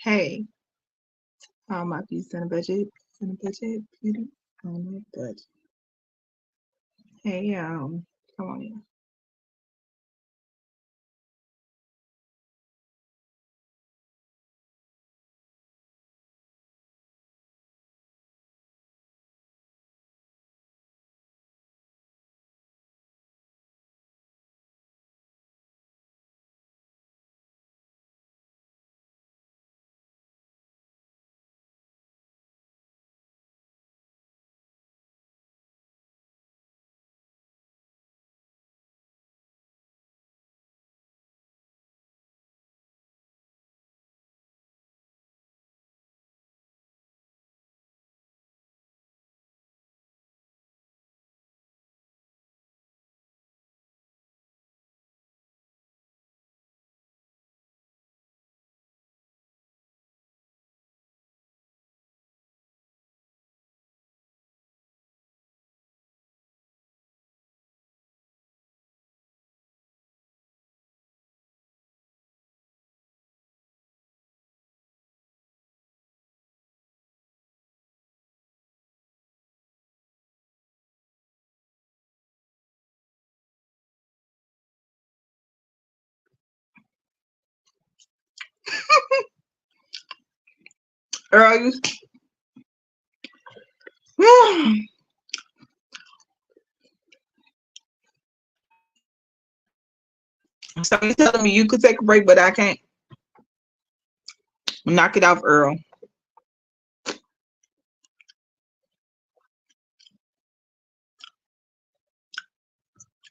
Hey, all my piece in a budget, beauty on a budget. Hey, come on in. Earl, you. So you telling me you could take a break, but I can't. Knock it off, Earl.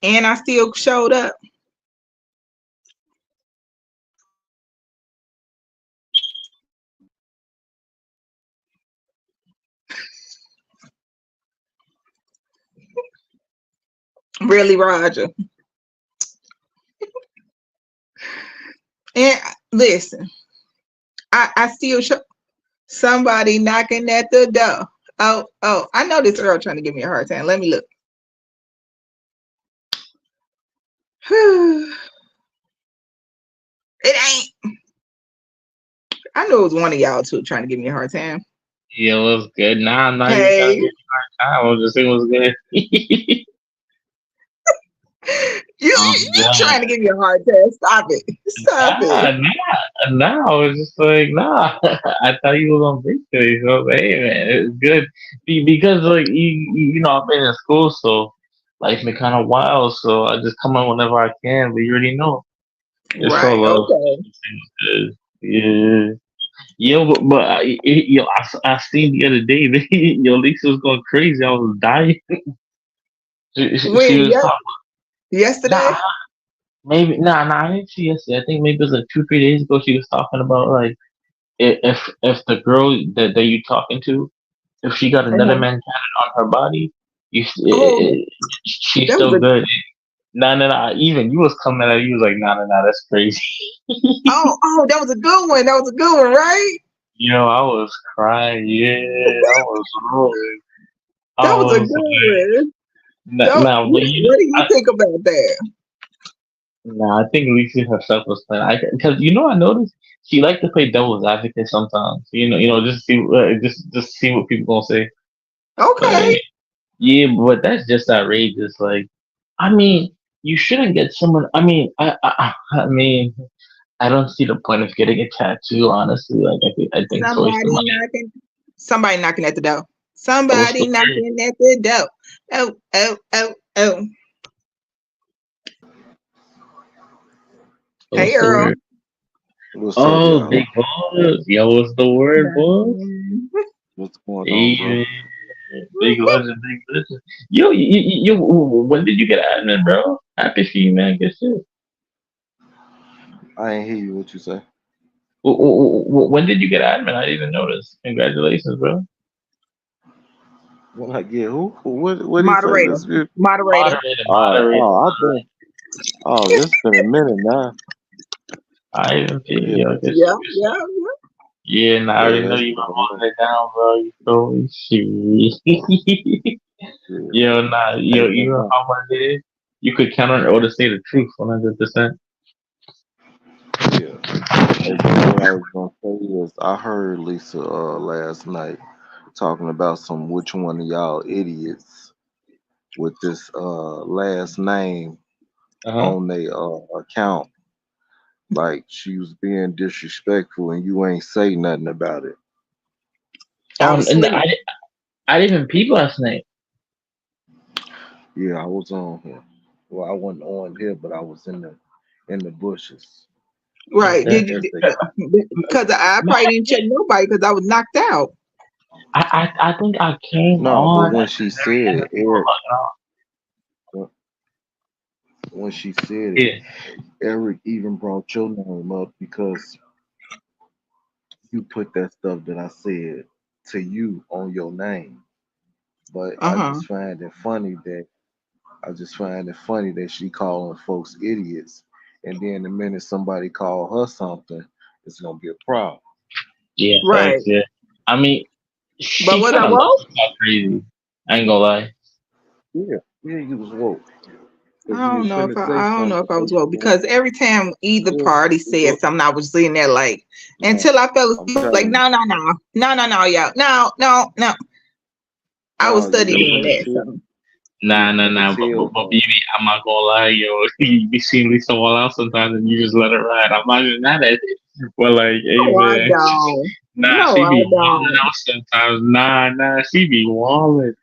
And I still showed up. Really, Roger. And listen, I still show somebody knocking at the door. Oh, I know this Earl trying to give me a hard time. Let me look. It ain't. I know it was one of y'all too trying to give me a hard time. Yeah, what's good? Nah, I'm not even trying to Hey, get time. I was just saying what's good. you trying to give me a hard time? Stop it! Stop it! Nah. I was just like, nah. I thought you was on break today, so I was like, hey man, it's good because like I've been in school, so life's been kind of wild. So I just come on whenever I can. But you already know, it's all Right. love. Okay. Yeah. Yo, but I seen the other day, yo, Lisa was going crazy. I was dying. She When? was Yes. talking. Yesterday? Nah, maybe nah. I didn't see yesterday. I think maybe it was like 2 3 days ago. She was talking about like if the girl that you talking to, if she got another Uh-huh. man tatted on her body, you s- Oh, she's that was still a. good. Nah. Even you was coming at her. You was like, nah. That's crazy. Oh, that was a good one. That was a good one, right? I was crying. Yeah, I was rolling. I That was a good was like, one. So, now, but what do you think about that? I think Lisa herself was playing. Because I noticed she liked to play devil's advocate sometimes. Just see, just see what people gonna say. Okay. Like, yeah, but that's just outrageous. Like, I mean, you shouldn't get someone. I mean, I mean, I don't see the point of getting a tattoo. Honestly, like, I think it's a waste of Somebody money. knocking. Somebody knocking at the door. What's the Somebody word? knocking at the door. Oh. Hey, What's the Earl. word? What's up, Oh, y'all? big balls. Yo, what's the word, boss? Nothing. What's going on, bro? Hey, big legend, big legend. Yo, when did you get admin, bro? Happy for you, man. Good shit. I ain't hear you. What you say? When did you get admin? I didn't even notice. Congratulations, bro. When I get who? What do you say? Moderator. Let's be. Moderator. Moderator. I think. Oh, it's been a minute now. I didn't see Yeah, you. Yo, good Yeah, shit, good yeah, shit. yeah. Yeah, and I already yeah, know it's you been been a holding minute. it down, bro. You feel me? Shit. Yeah, Yo, nah, how yo, you you been know doing? how much it is? You could count on or to say the truth 100%. Yeah. What I was gonna say? is I heard Lisa last night talking about some which one of y'all idiots with this last name Uh-huh. on their account. Like she was being disrespectful and you ain't say nothing about it. I was And asleep. I didn't even peep last night. Yeah, I was on here. Well, I wasn't on here, but I was in the bushes, Right. Okay. Did you? as they say. Because I No, probably didn't check nobody because I was knocked out. I think I came No, but on when at the she very said end it, of people Eric, fucking off. when when she said it, Yeah. Eric even brought your name up because you put that stuff that I said to you on your name. But Uh huh. I just find it funny that she calling folks idiots, and then the minute somebody call her something, it's gonna be a problem. Yeah, Right. thanks, yeah. I mean, But she was kind I of low woke? key got crazy. I ain't gonna lie. Yeah, yeah, you was woke because I you don't was know if finna say I don't know something. if I was But you woke were because every time either well, party well, said something, I was sitting there like no, until I fell I'm asleep. Like telling you, no, y'all, no. I was no, you was studying finna that. tell, So you Nah, was nah, finna nah. tell But her. BB, I'm not gonna lie, yo. You be seeing Lisa Wall out sometimes, and you just let it ride. I'm not even mad at it. But like, hey no, I man, don't. nah, No, she I be wilding don't. out sometimes. Nah, she be wilding.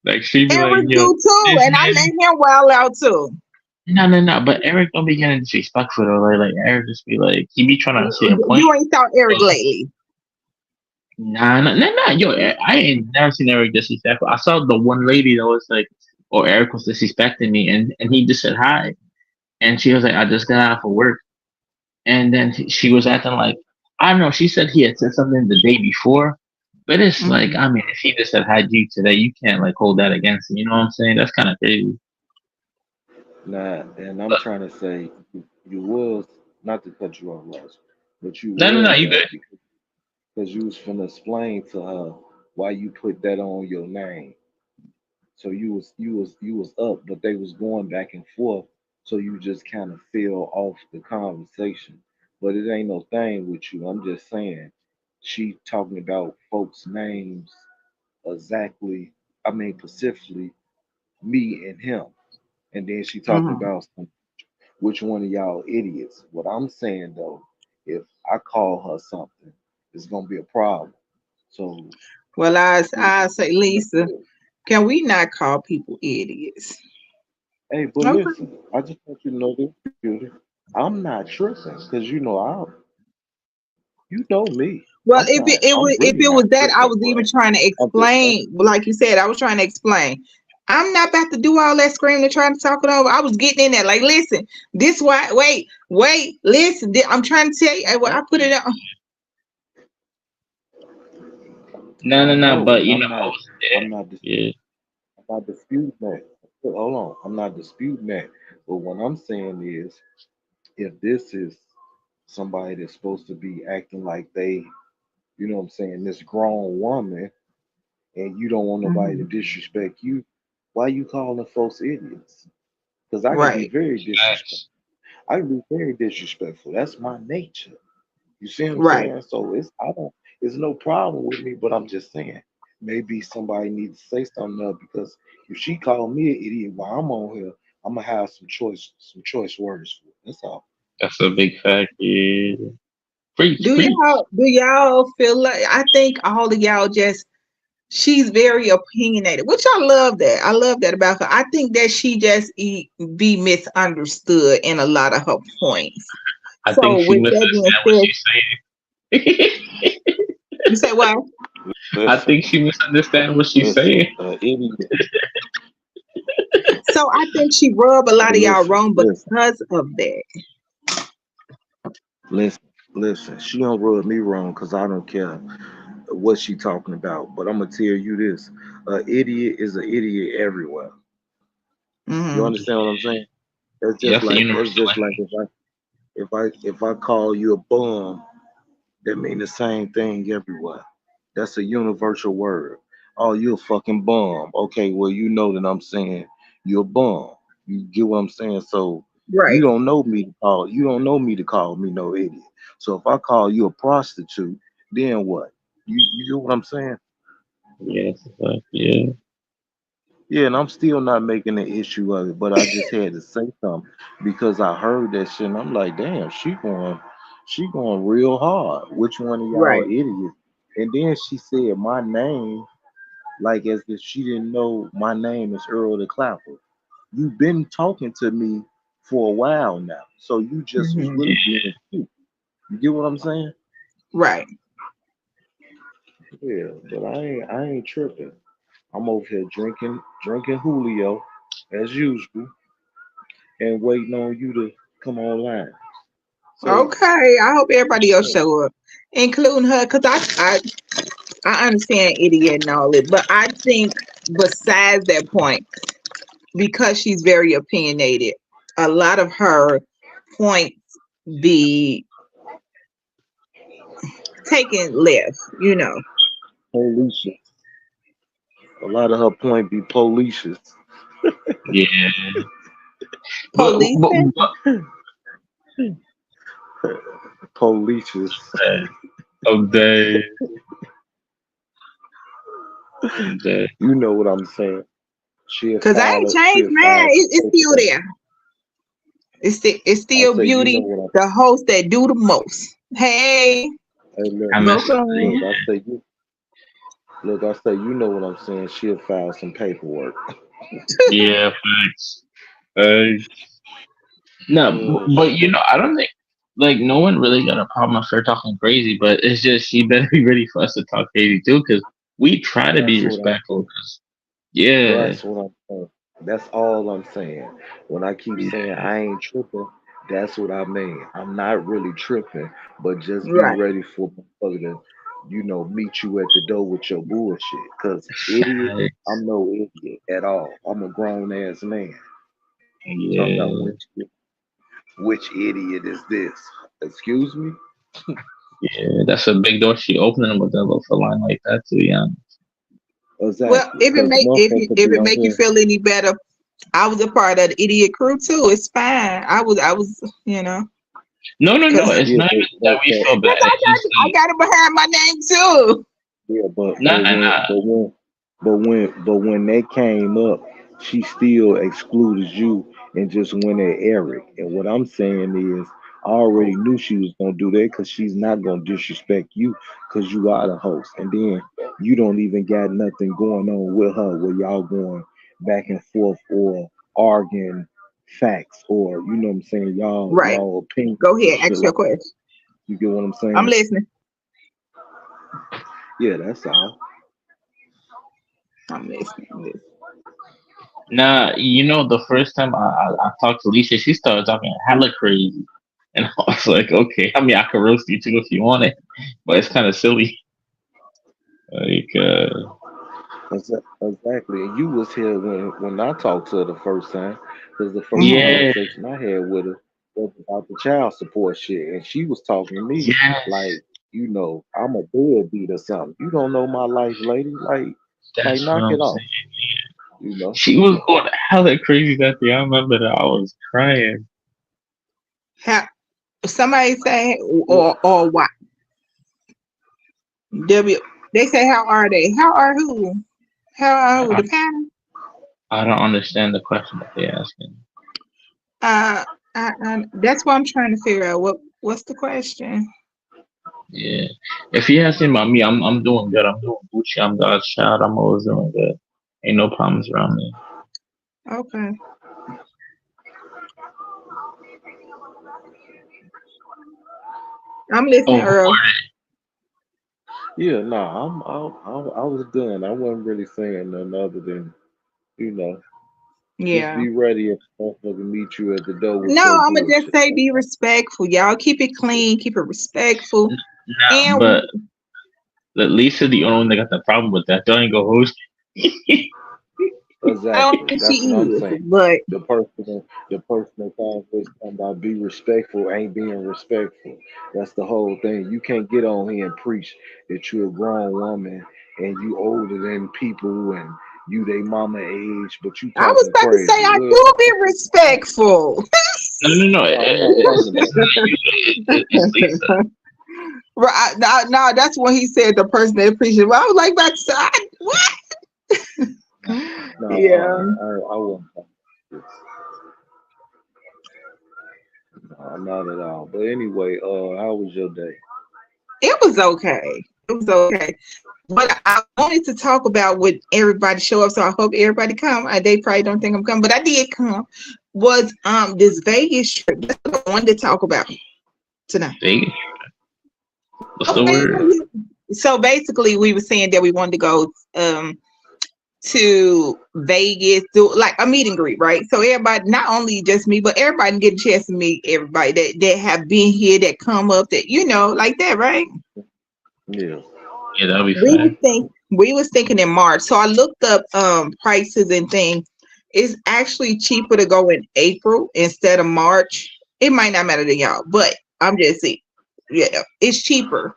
Like she be like, Eric yo, do too, this and I let man. him wild out too. No. But Eric don't be getting disrespectful though. Like Eric just be like, he be trying to say a point. You ain't saw Eric lately. Nah. Yo, I ain't never seen Eric disrespectful. I saw the one lady that was like, or Eric was disrespecting me, and he just said hi, and she was like, I just got out of work, and then she was acting like, I don't know. She said he had said something the day before, but it's like, Hmm. I mean, if he just said hi to you today, you can't like hold that against him. You know what I'm saying? That's kind of crazy. Nah, and I'm But trying to say you was not to cut you off, Ross, but you no, was you good. that because you was finna explain to her why you put that on your name. So you was up, but they was going back and forth. So you just kind of fell off the conversation. But it ain't no thing with you. I'm just saying, she talking about folks' names exactly. I mean, specifically me and him. And then she talking Hmm. about which one of y'all idiots. What I'm saying though, if I call her something, it's gonna be a problem. So Well, we, I say, Lisa, can we not call people idiots? hey, but Okay. listen, I just want you to know this, beauty. I'm not tripping because you know me. Well, if I'm if really it was not that, I tripping, was even bro. trying to I'm just saying. explain. Like you said, I was trying to explain. I'm not about to do all that screaming and trying to talk it over. I was getting in there, like, listen, this why. Wait, listen. I'm trying to tell you. Well, I put it on. I No. know, But and you know, I was I'm not yeah. I'm not disputing that. Hold on, I'm not disputing that. But what I'm saying is, if this is somebody that's supposed to be acting like they, you know what I'm saying, this grown woman, and you don't want nobody to Mhm. disrespect you, why you calling folks idiots? Because I can be Right. very disrespectful. Facts. I can be very disrespectful. That's my nature. You see what I'm Right. saying? So it's no problem with me, but I'm just saying maybe somebody needs to say something up because if she called me an idiot while I'm on here, I'm gonna have some choice words for it. That's all. That's a big fact. Yeah. Preach, preach. Do y'all feel like I think all of y'all just she's very opinionated, which I love that. I love that about her. I think that she just be misunderstood in a lot of her points. I think So she with that being misunderstand what said, she's saying. you say what? I Listen, think she misunderstand what she's listen, saying. idiot. So I think she rub a Hey, lot of y'all listen, wrong listen, because of that. listen, listen. She don't rub me wrong because I don't care what she talking about. But I'm gonna tell you this: idiot is an idiot everywhere. You Hmm. understand what I'm saying? That's Yeah, just that's a like universal language. if I call you a bum, that mean the same thing everywhere. That's a universal word. Oh, you a fucking bum. Okay, well you know that I'm saying you're a bum. You get what I'm saying? So You Right. don't know me to call. You don't know me to call me no idiot. So if I call you a prostitute, then what? You get what I'm saying? Yes, yeah. Yeah, and I'm still not making an issue of it, but I just had to say something because I heard that shit and I'm like, damn, she going real hard. Which one of y'all Right. idiots? And then she said my name like as if she didn't know my name is Earl the Clapper. You've been talking to me for a while now, so you just was Hmm. really being cute. You get what I'm saying? Right. Yeah, but I ain't tripping. I'm over here drinking Julio as usual and waiting on you to come online. So Okay. I hope everybody else show up, including her, because I understand idiot and all it, but I think besides that point, because she's very opinionated, a lot of her points be taken left, you know. police, a lot of her point be police, Yeah. Policing. police. Of the the You know what I'm saying? She'll Cause I file ain't it. changed She'll mine. file some It's still paperwork. there. It's I still say, you know Beauty, what the host that do the most. Hey, I. Hey, I look, miss look. welcome. I say you. Look, I say, you know what I'm saying? She'll file some paperwork. yeah, facts. Uh, no, Oh but shit. I don't think like no one really got a problem with her talking crazy, but it's just she better be ready for us to talk crazy too, because we try to That's be what I'm respectful. saying. 'Cause, yeah, That's what I'm saying. That's all I'm saying. When I keep saying yeah, I ain't tripping, that's what I mean. I'm not really tripping, but just be Right. ready for motherfucker to, meet you at the door with your bullshit. Cause idiot, facts. I'm no idiot at all. I'm a grown ass man. Talking about Yeah, which idiot is this? Excuse me? yeah. That's a big door she opening with that little line like that too. Yeah, Well, Exactly. Cause motherfucker if be it on make you here. feel any better, I was a part of the idiot crew too. It's fine. I was, you know, no, no, no. because It's Yeah, not even that we feel bad. I It's just I like got it behind my name too. yeah, nah, nah. but when they came up, she still excluded you and just went at Eric. And what I'm saying is, I already knew she was gonna do that because she's not gonna disrespect you because you are the host. And then you don't even got nothing going on with her where y'all going back and forth or arguing facts or you know what I'm saying, Right. y'all opinions Go and ahead. shit Ask your like that. question. You get what I'm I'm saying? listening. Yeah, that's all. I'm listening. I'm listening. Nah, the first time I talked to Lisa, she started talking hella crazy. And I was like, okay, I mean, I could roast you too if you want it, but it's kind of silly. Like, Exactly. And you was here when I talked to her the first time, because the first Hmm. yeah, conversation I had with her was about the child support shit, and she was talking to me yes, like, I'm a deadbeat or something. You don't know my life, lady. Like that's what knock I'm it off. saying. You know. She was going hella crazy that day. I remember that I was crying. How somebody say Yeah. or what? W. They say how are they? How are who? How are who? I, The panel. I don't understand the question that they're asking. Uh, that's what I'm trying to figure out. What's the question? Yeah, if you asking about me, I'm doing good. I'm doing Gucci. I'm God's child. I'm always doing good. Ain't no problems around me. Okay, I'm listening, Oh, Earl. Yeah. Nah. I was done. I wasn't really saying nothing other than you know just Yeah. be ready if motherfucker meet you at the door with No, your I'm gonna just bullshit. say That's be all. respectful, y'all. Keep it clean. Keep it respectful. nah, And but Lisa the only one that got the problem with that. Don't go host. I don't Exactly. think she That's what I'm is, saying. but The person that always talking about be respectful ain't being respectful. That's the whole thing. You can't get on here and preach that you're a grown woman and you older than people and you they mama age, but you I was talking about to say crazy. I Well, do be respectful. No. No, I'm not talking It's not you. It's Lisa. Right now, that's when he said the person that appreciated. Well, I was like about to say, what? no, Yeah, I wasn't talking this. No, not at all. But anyway, how was your day? it was okay. It was okay. What I wanted to talk about with everybody show up, so I hope everybody come. They probably don't think I'm coming, but I did come. Was this Vegas trip? That's what I wanted to talk about tonight. Vegas. What's the Okay, word? so basically, we were saying that we wanted to go to Vegas, do like a meet and greet, right? So everybody, not only just me, but everybody can get a chance to meet everybody that have been here, that come up, that like that, right? Yeah. Yeah, that'll be We was fine. think we was thinking in March. So I looked up prices and things. It's actually cheaper to go in April instead of March. It might not matter to y'all, but I'm just saying, yeah, it's cheaper.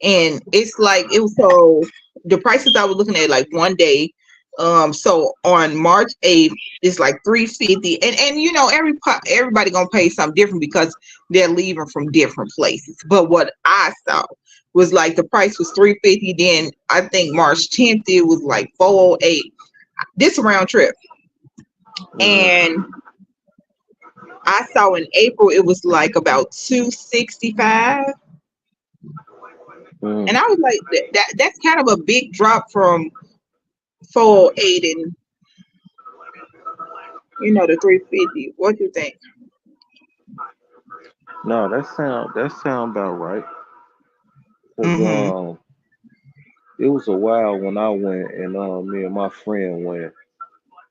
And it's like it was so the prices I was looking at like one day. So on March 8th, it's like 350. And everybody gonna pay something different because they're leaving from different places. But what I saw was like the price was 350. Then I think March 10th it was like 408. This round trip. Mm-hmm. And I saw in April it was like about 265. And Mm. I was like, that's kind of a big drop from 408 and the 350. What do you think? No, that sound about right. Cause Mm-hmm. it was a while when I went, and me and my friend went,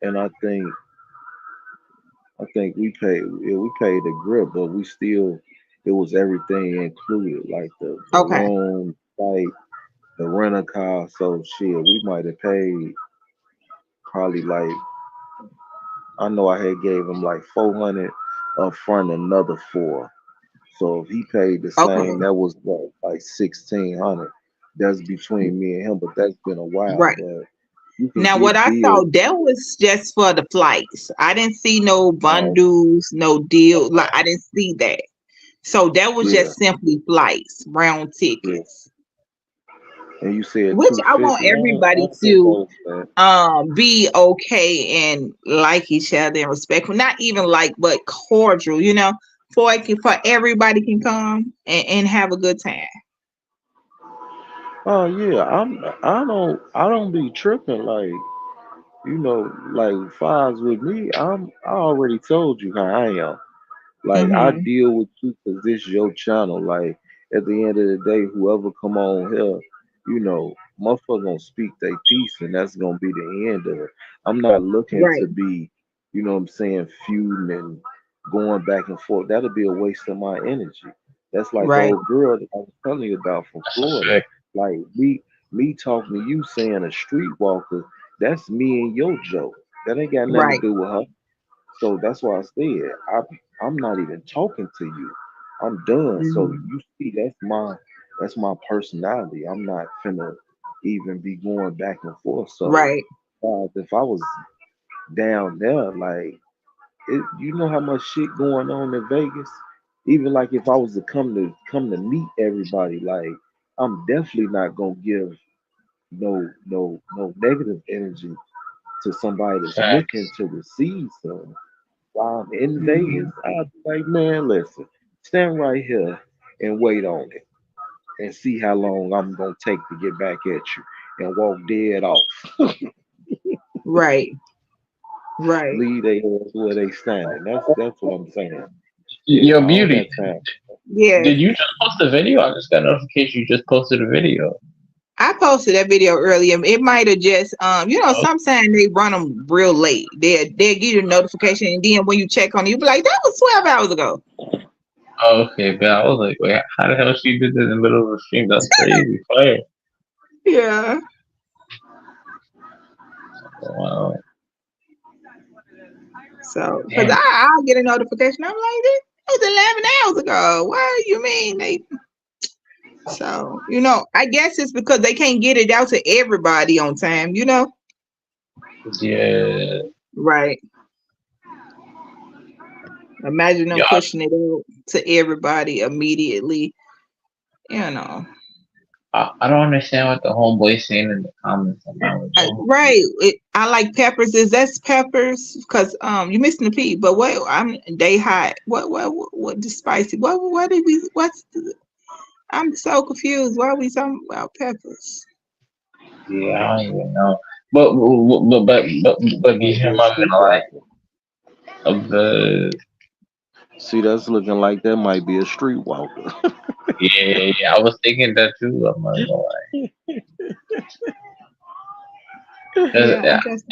and I think we paid the grip, but we still it was everything included, like the Okay. room, flight, the rental car. So shit, we might have paid probably like I know I had gave him like 400 up front, another four. So if he paid the Okay. same, that was what, like 1,600. That's between me and him, but that's been a while. Right. But you can Now, what get I saw, deals. that was just for the flights. I didn't see no Oh, bundles, no deal. Like, I didn't see that. So that was yeah, just simply flights, round yeah. tickets, And you said which I want 250. I everybody don't think that to was bad. be okay and like each other and respectful. Not even like, but cordial, for everybody can come and have a good time. Oh yeah, I don't be tripping like like fives with me. I already told you how I am. Like I Mm-hmm. deal with you because this your channel. Like at the end of the day, whoever come on here, motherfucker gonna speak their piece, and that's gonna be the end of it. I'm not looking Right. to be, what I'm saying, feuding and going back and forth. That'll be a waste of my energy. That's like the Right. old girl that I was telling you about from That's a Florida. fact. Like me talking to you saying a streetwalker, that's me and your joke. That ain't got nothing to Right. do with her. So that's why I said I'm not even talking to you. I'm done. So Mm-hmm. you see, that's my personality. I'm not finna even be going back and forth. So Right. if I was down there, like you know how much shit going on in Vegas. Even like if I was to come to meet everybody, like I'm definitely not gonna give no negative energy to somebody that's looking Facts. to receive some. While I'm in Vegas, Mm-hmm. I'll be like, man, listen, stand right here and wait on it and see how long I'm gonna take to get back at you and walk dead off. Right. Right. Leave their ass where they standing. That's what I'm saying. Yeah, Your I don't got beauty. time. Yes. Did you just post a video? I just got a notification you just posted a video. I posted that video earlier. It might have just, Oh, sometimes they run them real late. They give you a notification, and then when you check on it, you be like, that was 12 hours ago. okay, but I was like, wait, how the hell she did this in the middle of the stream? That's crazy. Fire. Yeah. Wow. So, because Damn. I'll get a notification. I'm like, this was 11 hours ago. What do you mean? So, I guess it's because they can't get it out to everybody on time. Yeah. Right. Imagine them Yeah, pushing it out to everybody immediately. You know, I don't understand what the homeboy saying in the comments about it though. right? I like peppers. Is that's peppers? Because you missing the P. But what they hot? What the spicy? What did we? What's the, I'm so confused. Why are we talking about peppers? Yeah, I don't even know. But Might be Guillermo, a I'm gonna lie. streetwalker. Of the See, that's looking like that might be a streetwalker. Yeah, yeah, I was thinking that too. I'm not gonna lie. Cause Yeah, I guess.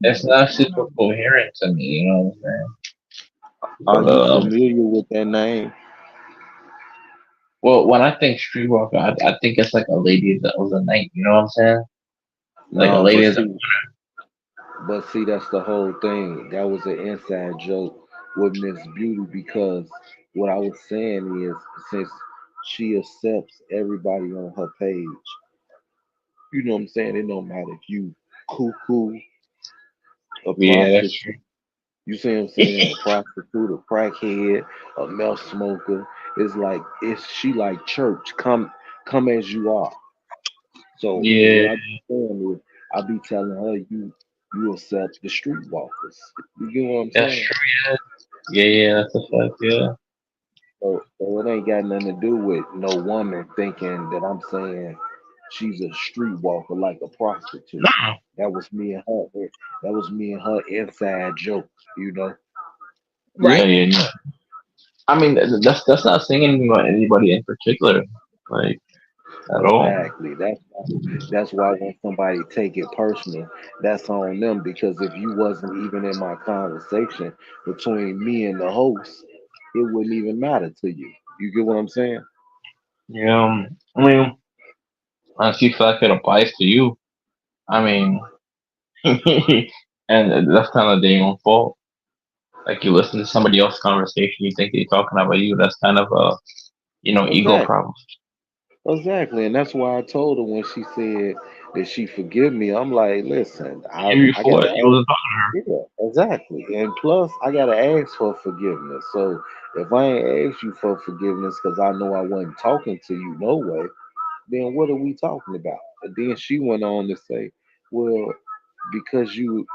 it's not super coherent to me. You know what I'm saying? Are But you familiar with that name? well, when I think streetwalker, I think it's like a lady of the night. You know what I'm saying? Like a No, lady of the but see, that's the whole thing. That was an inside joke with Miss Beauty because what I was saying is since she accepts everybody on her page, you know what I'm saying? It don't matter if you cuckoo, a Yeah, that's prostitute, true. you see what I'm saying? A prostitute, a crackhead, a meth smoker. It's she like church. Come as you are. So Yeah, what I be saying is I be telling her you accept the streetwalkers. You get what I'm that's saying? true. Yeah, yeah, yeah. That's a fact. Yeah. So it ain't got nothing to do with no woman thinking that I'm saying she's a streetwalker like a prostitute. No. That was me and her. That was me and her inside joke. You know. Yeah, Right. yeah, yeah. I mean, that's not saying anything about anybody in particular, like at all. Exactly. That's why when somebody take it personal, that's on them because if you wasn't even in my conversation between me and the host, it wouldn't even matter to you. You get what I'm saying? Yeah. I mean, unless you feel like it applies to you. I mean, and that's kind of their own fault. Like you listen to somebody else's conversation, you think they're talking about you. That's kind of a ego Exactly. problem. Exactly. And that's why I told her when she said that she forgive me, I'm like, listen, I Maybe I before gotta you ask. wasn't talking Yeah, exactly. And plus I gotta ask for forgiveness. So if I ain't asked you for forgiveness because I know I wasn't talking to you no way, then what are we talking about? And then she went on to say, well, because you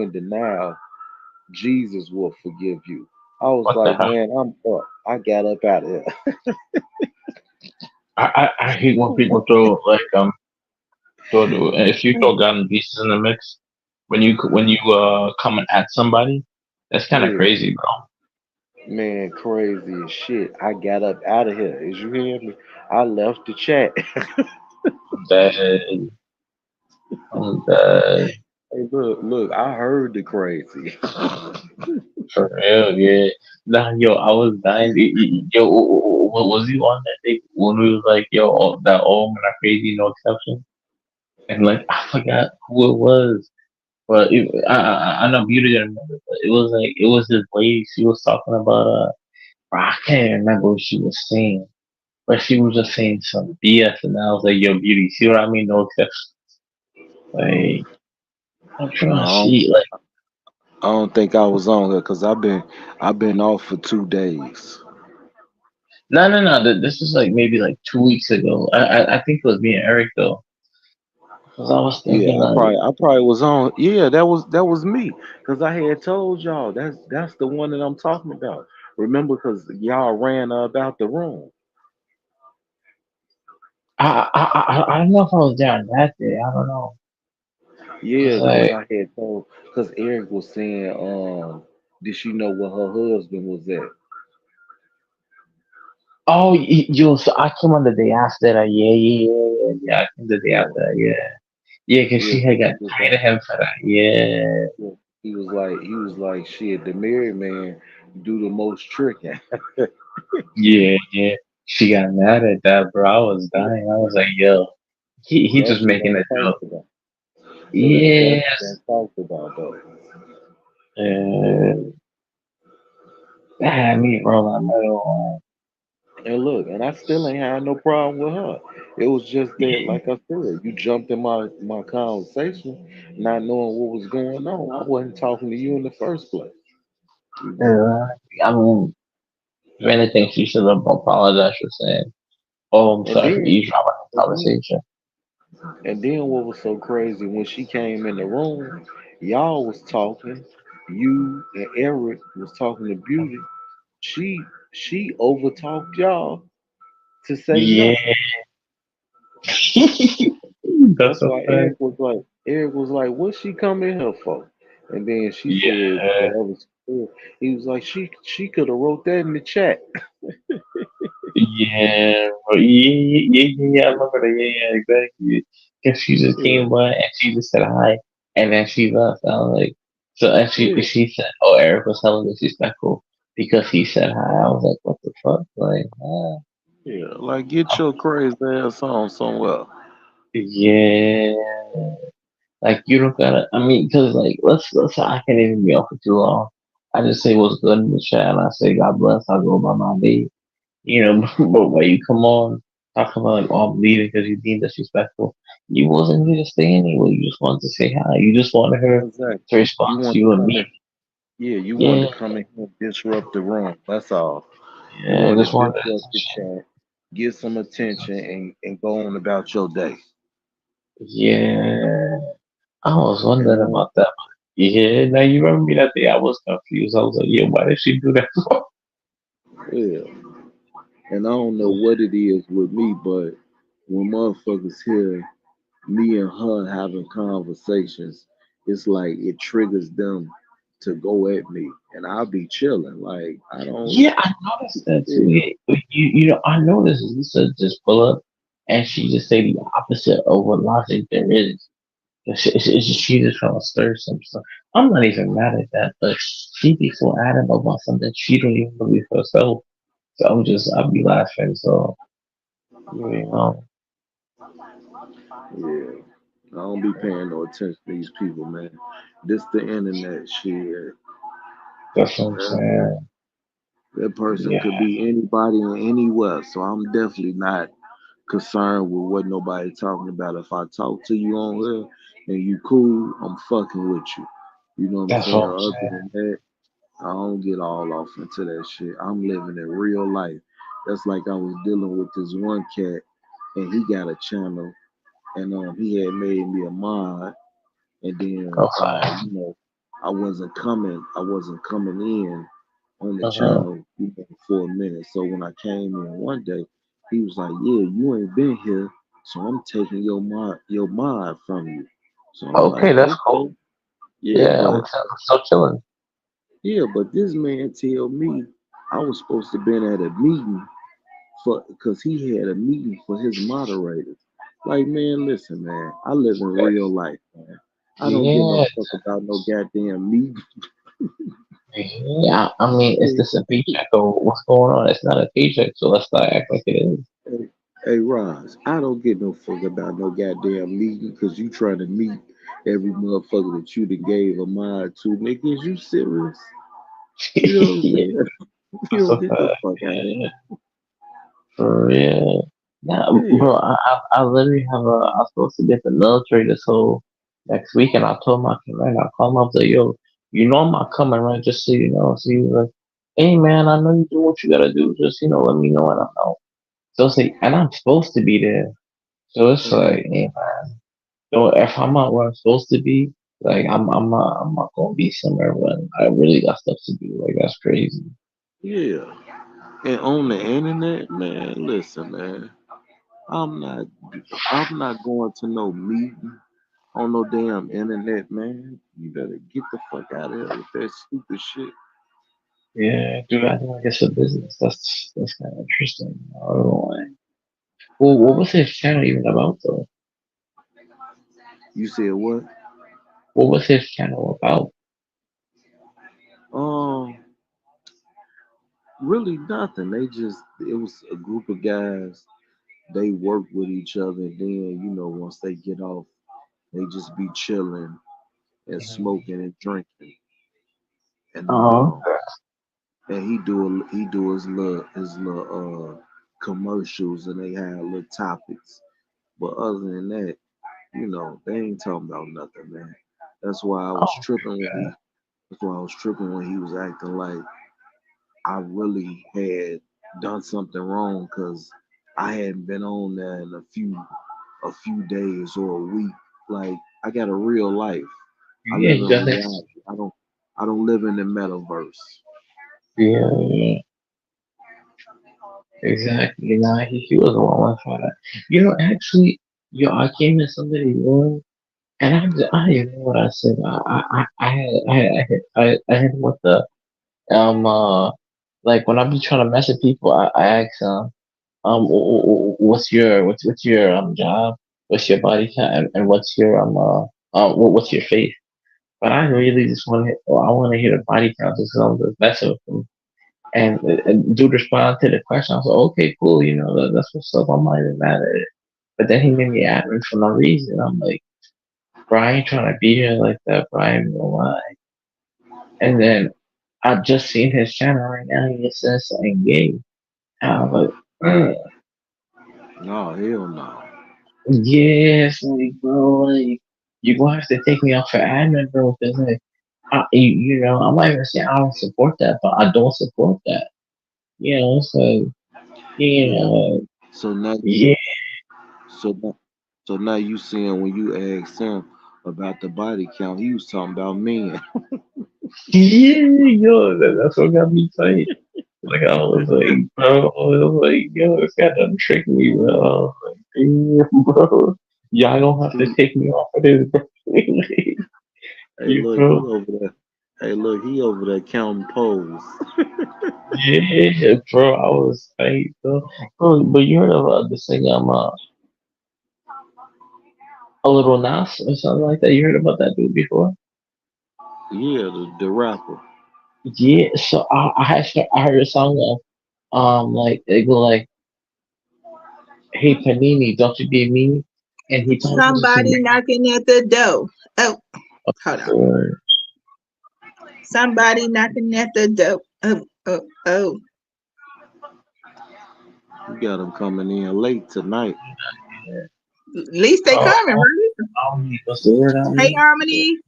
in denial, Jesus will forgive you. I was what the like, hell. man, I'm up. I got up out of here. I hate when people throw like if you throw God and pieces in the mix when you coming at somebody, that's kind of Yeah, crazy, bro. man, crazy as shit. I got up out of here. Is you hear me? I left the chat. That that Hey, look, I heard the crazy. for real, yeah. Nah, yo, I was dying. Yo, what was you on that day when we was like, yo, that all men are crazy, no exception? And like, I forgot who it was, but I know Beauty didn't remember, but it was this lady. She was talking about bro, I can't remember what she was saying, but she was just saying some BS, and I was like, yo, Beauty, see what I mean? No exception. Like, I'm trying to No, see, like, I don't think I was on here because I've been off for 2 days. no, no, no. This was like maybe like 2 weeks ago. I think it was me and Eric though, because I was Yeah, thinking I like, probably I probably was on. Yeah, that was me because I had told y'all that's the one that I'm talking about. Remember, because y'all ran about the room. I don't know if I was there on that day. I don't know. Yeah, It's because like, I had told because Eric was saying, did she know where her husband was at? oh, yo, so I came on the day after that. Yeah, yeah, yeah, yeah. Yeah, I came the day Yeah, after that. Yeah, yeah, because yeah, she had because got he was tired of him for that. Yeah, he was like, shit. The married man do the most tricking. yeah, yeah. She got mad at that, bro. I was dying. I was like, yo, he That just shit making a ain't joke. talked about. That shit Yes. ain't talked about though. Uh, that had me rolling my own. And look, and I still ain't had no problem with her. It was just that, like I said, you jumped in my conversation, not knowing what was going on. I wasn't talking to you in the first place. You know. Yeah, I mean, if anything, she should have apologized for saying, "Oh, I'm And sorry for then, eavesdropping on the and then, conversation." and then what was so crazy when she came in the room, y'all was talking. You and Eric was talking to Beauty. She she overtalked y'all to say Yeah, nothing. that's That's a why fact. Eric was like, "What's she coming here for?" And then she said Yeah, whatever she said. He was like, "She could have wrote that in the chat." yeah, but yeah. I remember that. Yeah, exactly. Because she just Yeah, came by and she just said hi, and then she left. I was like, so and yeah, she said, "Oh, Eric was hella disrespectful because he said hi." I was like, "What the fuck?" Like, yeah. Like, get your crazy ass on somewhere. yeah. Like you don't gotta. I mean, because like let's say I can't even be on for too long. I just say what's good in the chat, and I say God bless. I go by my day. You know, but when you come on talking about like, oh, I'm leaving because you're being disrespectful, you wasn't here to stay anyway. You just wanted to say hi. You just wanted her Exactly. to respond You to want to you and come me. in. Yeah, you wanted Yeah, to come in here and disrupt the room. That's all. You yeah. wanted Just to wanted. disrupt the chat, get some attention, and go on about your day. Yeah, I was And wondering about that. Yeah, now you remember me that day. I was confused. I was like, yeah, why did she do that for? yeah, and I don't know what it is with me, but when motherfuckers hear me and her having conversations, it's like it triggers them to go at me, and I'll be chilling. Like I don't. Yeah, I noticed that too. Yeah, Yeah, I noticed Lisa just pull up and she just say the opposite of what logic there is. She just trying to stir some stuff. I'm not even mad at that, but she be so adamant about something she don't even believe herself. So I'll be laughing. So you know, yeah. I don't be paying no attention to these people, man. This the internet shit. that's what I'm That, saying. that person Yeah, could be anybody and anywhere. So I'm definitely not concerned with what nobody talking about. If I talk to you on here and you cool, I'm fucking with you. You know what I'm that's saying? what I'm Other saying. than that, I don't get all off into that shit. I'm living in real life. That's like I was dealing with this one cat and he got a channel and he had made me a mod and then Okay. I wasn't coming in on the Uh-huh. channel for a minute. So when I came in one day, he was like, "Yeah, you ain't been here, so I'm taking your mod from you." So I'm like, Okay, that's cool. "Okay, yeah, Yeah, I'm still chilling. but this man tell me I was supposed to been at a meeting for because he had a meeting for his moderators. Like, man, listen, man, I live in real life, man. I don't give no Yeah, fuck about no goddamn meeting. yeah. I mean, is this a paycheck or what's going on? It's not a paycheck, so let's not act like it is. Hey, hey, Roz, I don't get no fuck about no goddamn meeting because you trying to meet every motherfucker that you done gave a mind to. Nigga, is you serious? You know what I'm Yeah, saying? You that's don't a get the fact. fuck out of Yeah, for real. Nah, here. bro, I literally have I was supposed to get the military this whole next week, and I told my friend, I called him up, like, yo, you know I'm not coming, right? Just so you know. So he was like, hey, man, I know you do what you gotta do. Just, let me know, and I know. So it's like, and I'm supposed to be there. So it's Yeah. like, hey, so if I'm not where I'm supposed to be, like I'm not gonna be somewhere when I really got stuff to do. Like that's crazy. Yeah. And on the internet, man, listen, man. I'm not I'm not going to no meeting on no damn internet, man. You better get the fuck out of here with that stupid shit. Yeah, dude, I think like it's a business. That's kind of interesting. I don't know why. Well, what was his channel even about though? You said what? What was his channel about? Um, really nothing. It was a group of guys. They work with each other, and then once they get off, they just be chilling and Mhm. smoking and drinking. And Oh, he do his little commercials, and they have little topics. But other than that, they ain't talking about nothing, man. That's why I was oh, tripping when he That's why I was tripping when he was acting like I really had done something wrong because I hadn't been on there in a few days or a week. Like I got a real life. I Yeah, live he in doesn't. reality. I don't live in the metaverse. Yeah, yeah, exactly. Nah, he was the one for that. Actually, I came in somebody's room and I didn't know what I said. I had what the like when I be trying to message people, I ask what's your job, what's your body count, and what's your what's your faith. But I really just want to, I want to hear the body count just because I'm just messing with them. And dude responded to the question. I was like, okay, cool, that's what's up. I'm not even mad at it. But then he made me admin for no reason. I'm like, bro, I ain't trying to be here like that, bro. I ain't gonna lie. And then I just seen his channel right now. He just says something gay. And I was like, No, hell no. yes, like, bro, like, you gonna have to take me off for admin, bro, because like, I'm not even saying I don't support that, but I don't support that. So Yeah. yeah, So now, yeah, so now, so now you seeing when you asked him about the body count, he was talking about men. yeah, that's what got me tight. Like I was like, bro, I was like, it's got to trick me, bro. I was like, damn, bro, y'all don't have to He, take me off of this, bro. hey, you, look, he bro. over there. Hey, look, he over there counting poles. Yeah, bro, I was tight, bro. But you heard of the singer, a little Nas or something like that? You heard about that dude before? Yeah, the rapper. Yeah, so I heard a song of like it go like, "Hey Panini, don't you be mean," and he talks about some Somebody knocking at the door. Oh, hold on. or Somebody knocking at the door. Oh, oh, oh. You got him coming in late tonight. At least they uh, coming, right? what's the word I Hey, mean? Harmony,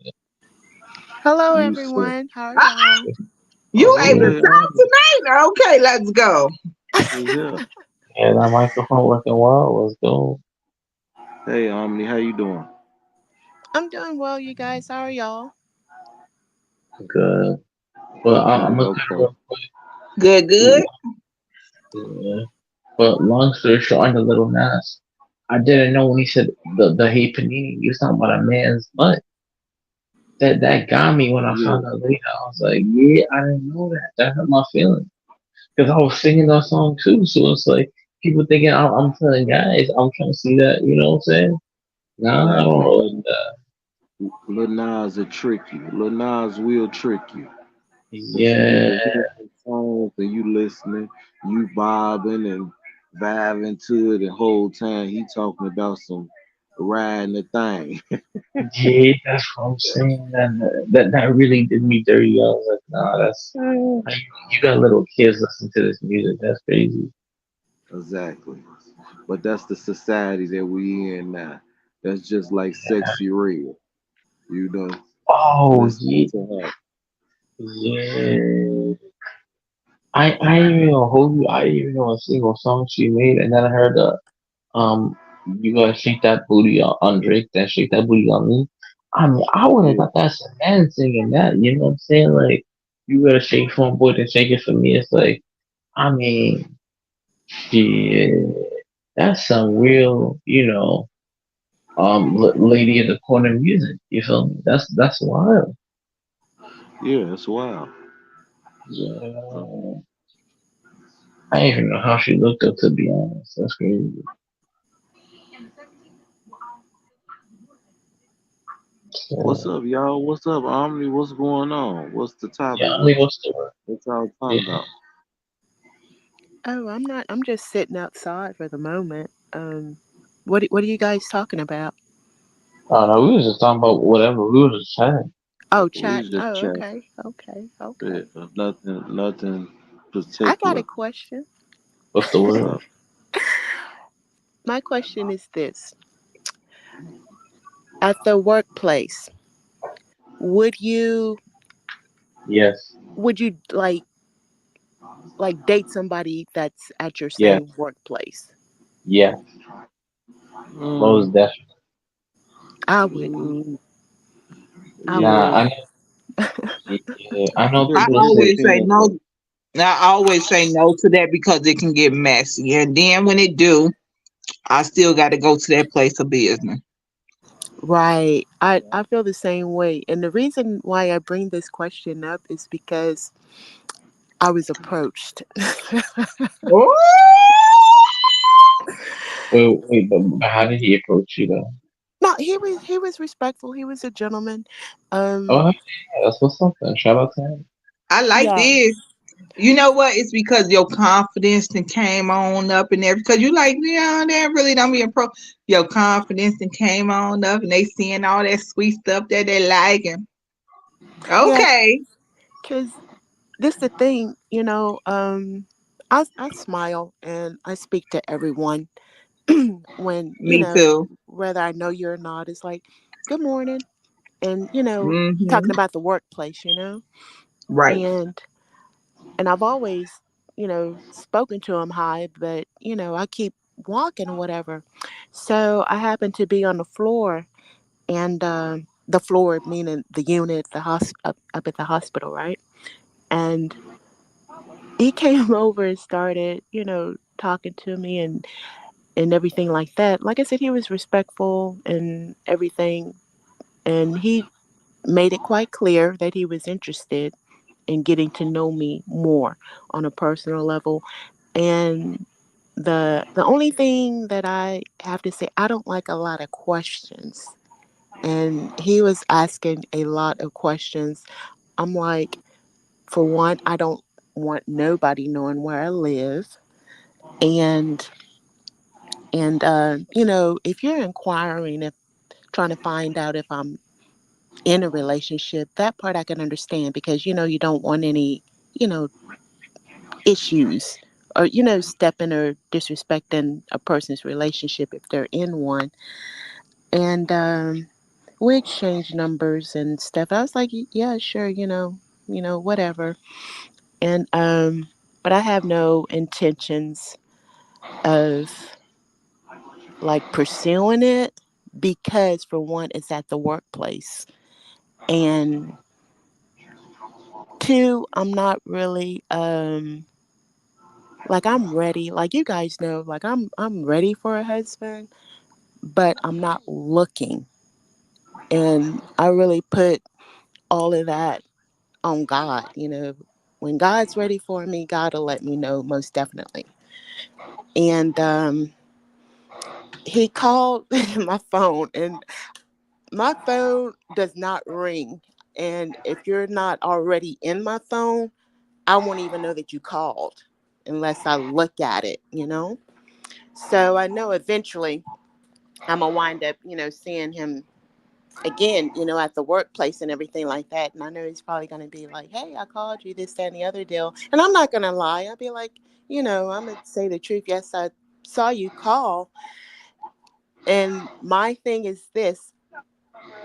Hello, You said, everyone. How are uh, y'all? you What's the able to word? okay, talk tonight? Okay, let's go. yeah. Yeah, that microphone working well. Let's go. Hey, Omni, how you doing? I'm doing well, you guys. How are y'all? Good. Well, I'm Okay, gonna cut it okay. real Good, quick. good. Yeah. But long story short, on the little Nas, I didn't know when he said the Hey Panini, he was talking about a man's butt. That got me when I Yeah, found out later. I was like, yeah, I didn't know that. That hurt my feelings because I was singing that song too. So it's like people thinking I'm telling guys I'm trying to see that. You know what I'm saying? Nah, I don't exactly. roll Lil, like that. Lil Nas will trick you. Lil Nas will trick you. Cause you be Yeah, hearing the songs and you listening, you bobbing and vibing to it the whole time. He talking about some riding the thing. yeah, that's what I'm saying. That really did me dirty. I was like, nah, that's like, you got little kids listen to this music. That's crazy. Exactly. But that's the society that we in now. That's just like Sexy Red. You know, Oh listening yeah, to her. yeah. I didn't even know who I didn't even know a single song she made, and then I heard you gotta shake that booty on Drake, then shake that booty on me. I mean, I would have Yeah, thought that's a man singing that. You know what I'm saying? Like, you gotta shake for one boy, then shake it for me. It's like, I mean, shit, that's some real, lady in the corner music. You feel me? That's wild. yeah, it's wild. Yeah. I didn't even know how she looked up, to be honest. That's crazy. What's So, up, y'all? What's up, Omni? What's going on? What's the yeah, topic? I mean, what's the word? What y'all Yeah. talking about? Oh, I'm not. I'm just sitting outside for the moment. What are you guys talking about? I don't know. We was just talking about whatever. We was just chatting. Oh, We was chatting. just Oh, chatting. okay, okay, Yeah, okay. nothing I got a particular. question. What's the What's word? up? My question is this: at the workplace, would you Yes. Would you like date somebody that's at your Yes. same workplace? Yeah. Most Mm, definitely. I wouldn't. mm, I Nah, yeah, I wouldn't. know. Yeah, I know it I people just say, always say depends. no. I always say no to that because it can get messy. And then when it do, I still got to go to that place of business. Right. I feel the same way. And the reason why I bring this question up is because I was approached. Oh, but how did he approach you though? No, he was respectful. He was a gentleman. Oh, Um, yeah, that's what's up then. Shout out to him. I like yeah. this. You know what? It's because your confidence and came on up and everything. Because you like, yeah, they really don't be a pro. Your confidence and came on up, and they seeing all that sweet stuff that they like. And Yeah, okay, cuz this the thing, I smile and I speak to everyone when, me too. whether I know you or not, it's like, "Good morning." And, Hmm. talking about the workplace. Right. And I've always, spoken to him high, but I keep walking or whatever. So I happened to be on the floor, and the floor meaning the unit, up at the hospital, right? And he came over and started, talking to me and everything like that. Like I said, he was respectful and everything, and he made it quite clear that he was interested in getting to know me more on a personal level. And the only thing that I have to say, I don't like a lot of questions. And he was asking a lot of questions. I'm like, for one, I don't want nobody knowing where I live. And if you're inquiring, if trying to find out if I'm in a relationship, that part I can understand because you don't want any, you know, issues or stepping or disrespecting a person's relationship if they're in one. And we exchanged numbers and stuff. I was like, yeah, sure, whatever. And but I have no intentions of like pursuing it because for one, it's at the workplace, and two, I'm not really like I'm ready. Like you guys know, like I'm ready for a husband, but I'm not looking. And I really put all of that on God. When God's ready for me, God will let me know most definitely. And he called my phone, and my phone does not ring. And if you're not already in my phone, I won't even know that you called unless I look at it. So I know eventually I'm going to wind up, seeing him again, at the workplace and everything like that. And I know he's probably going to be like, hey, I called you, this, that, and the other deal. And I'm not going to lie. I'll be like, I'm going to say the truth. Yes, I saw you call. And my thing is this: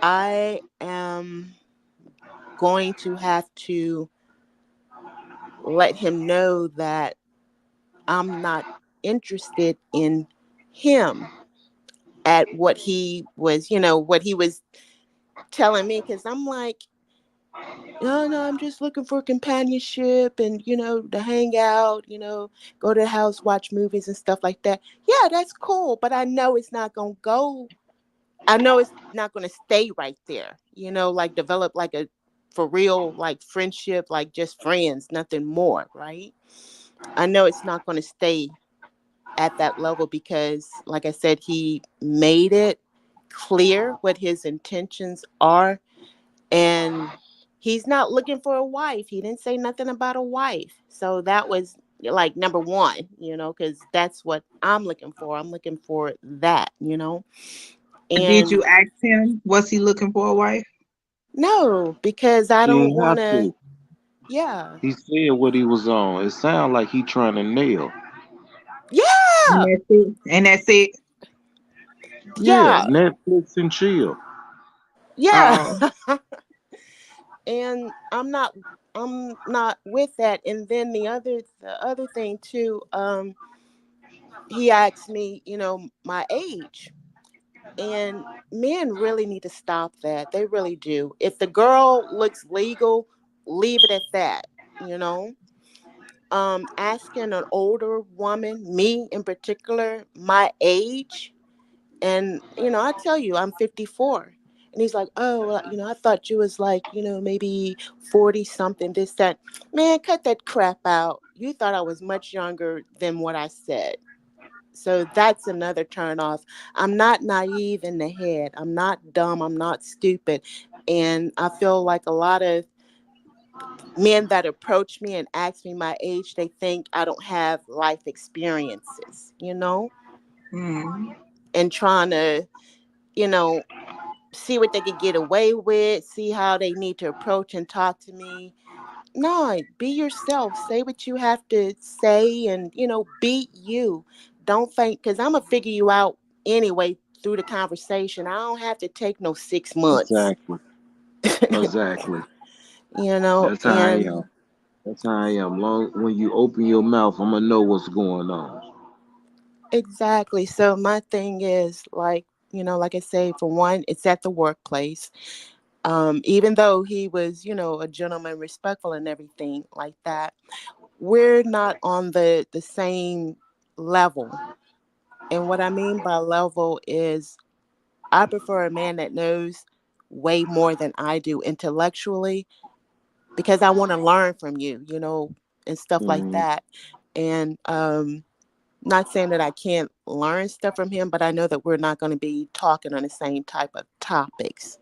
I am going to have to let him know that I'm not interested in him at what he was telling me. Because I'm like, no, no, I'm just looking for companionship and, to hang out, go to the house, watch movies and stuff like that. Yeah, that's cool. But I know it's not going to go. I know it's not going to stay right there, like develop like a for real, like friendship, like just friends, nothing more. Right. I know it's not going to stay at that level because, like I said, he made it clear what his intentions are, and he's not looking for a wife. He didn't say nothing about a wife. So that was like number one, because that's what I'm looking for. I'm looking for that. Did And you ask him? Was he looking for a wife? no, because I He don't ain't want have to. to. Yeah. He said what he was on. It sounded like he trying to nail. And Yeah. that's it. And that's it. Yeah, Yeah. Netflix and chill. Yeah. Oh, And I'm not. I'm not with that. And then the other thing too, he asked me, my age. And men really need to stop that. They really do. If the girl looks legal, leave it at that, you know. Asking an older woman, me in particular, my age, and I tell you, I'm 54. And he's like, oh, well, I thought you was like, maybe 40 something, this, that. Man, cut that crap out. You thought I was much younger than what I said. So that's another turn off. I'm not naive in the head. I'm not dumb. I'm not stupid. And I feel like a lot of men that approach me and ask me my age, they think I don't have life experiences, Mm. and trying to, you know, see what they could get away with, see how they need to approach and talk to me. No, be yourself. Say what you have to say and, be you. Don't think, because I'm going to figure you out anyway through the conversation. I don't have to take no 6 months, Exactly. Exactly. That's how I and am. That's how I am. Long when you open your mouth, I'm gonna know what's going on. exactly. So my thing is like, like I say, for one, it's at the workplace. Even though he was, a gentleman, respectful and everything like that, we're not on the same level. And what I mean by level is I prefer a man that knows way more than I do intellectually, because I want to learn from you, and stuff like Hmm. that. And not saying that I can't learn stuff from him, but I know that we're not going to be talking on the same type of topics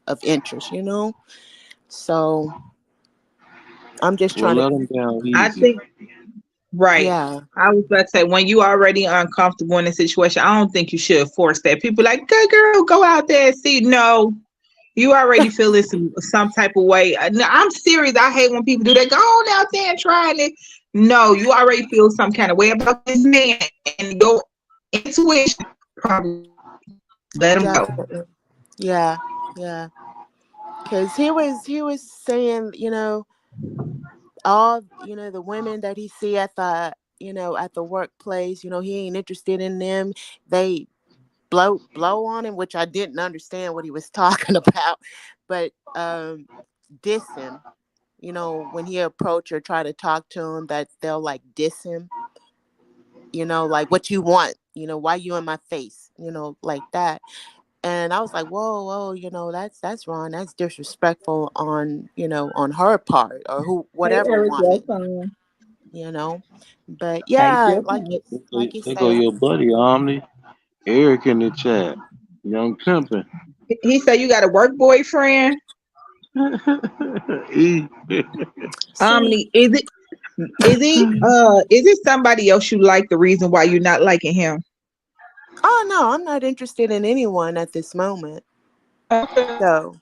of interest. So I'm just Well, trying to, let them down I easy. think right. yeah, I was about to say when you already uncomfortable in a situation, I don't think you should force that. People like, good girl, go out there and see. No, you already feel this some type of way. No, I'm serious. I hate when people do that. Go on out there and try it. No, you already feel some kind of way about this man, and your intuition probably let him go. definitely. Yeah, yeah. Because he was saying, all, the women that he see at the workplace, he ain't interested in them. They blow on him, which I didn't understand what he was talking about, but diss him. When he approach or try to talk to him, that they'll like diss him. Like what you want. Why you in my face? Like that. And I was like, whoa, whoa, that's wrong. That's disrespectful on her part, or who, Hey, whatever Eric, woman, welcome. you know. But Hey, yeah, Jeff. like you They go say, your buddy Omni, Eric in the chat, young pimpin'. He said you got a work boyfriend. E. see, Is it? Is it somebody else you like? The reason why you're not liking him? oh no, I'm not interested in anyone at this moment. Okay. So,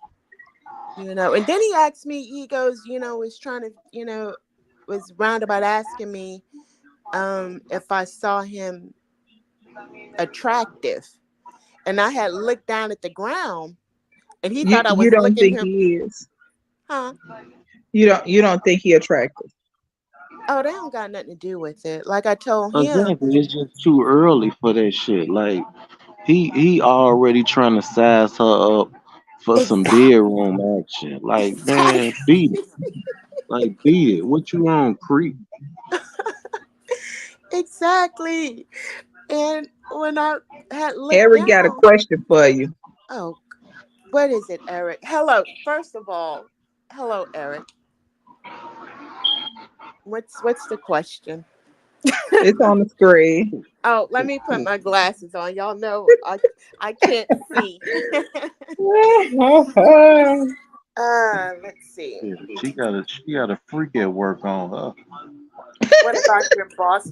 and then he asked me, he goes, was trying to, was roundabout asking me if I saw him attractive. And I had looked down at the ground, and he You thought I you was don't looking think him, he is? huh? You don't think he attractive? Oh, they don't got nothing to do with it. Like I told him, Exactly. It's just too early for that shit. Like he already trying to size her up for some exactly, bedroom action. Like, exactly, man, beat it. Like, beat it. What you on, creep? exactly. And when I had looked Eric got a down, question for you. oh, what is it, Eric? Hello. First of all, hello, Eric. What's the question? It's on the screen. Oh, let me put my glasses on. Y'all know I can't see. Let's see. Yeah, she got a freak at work on her. What about your boss?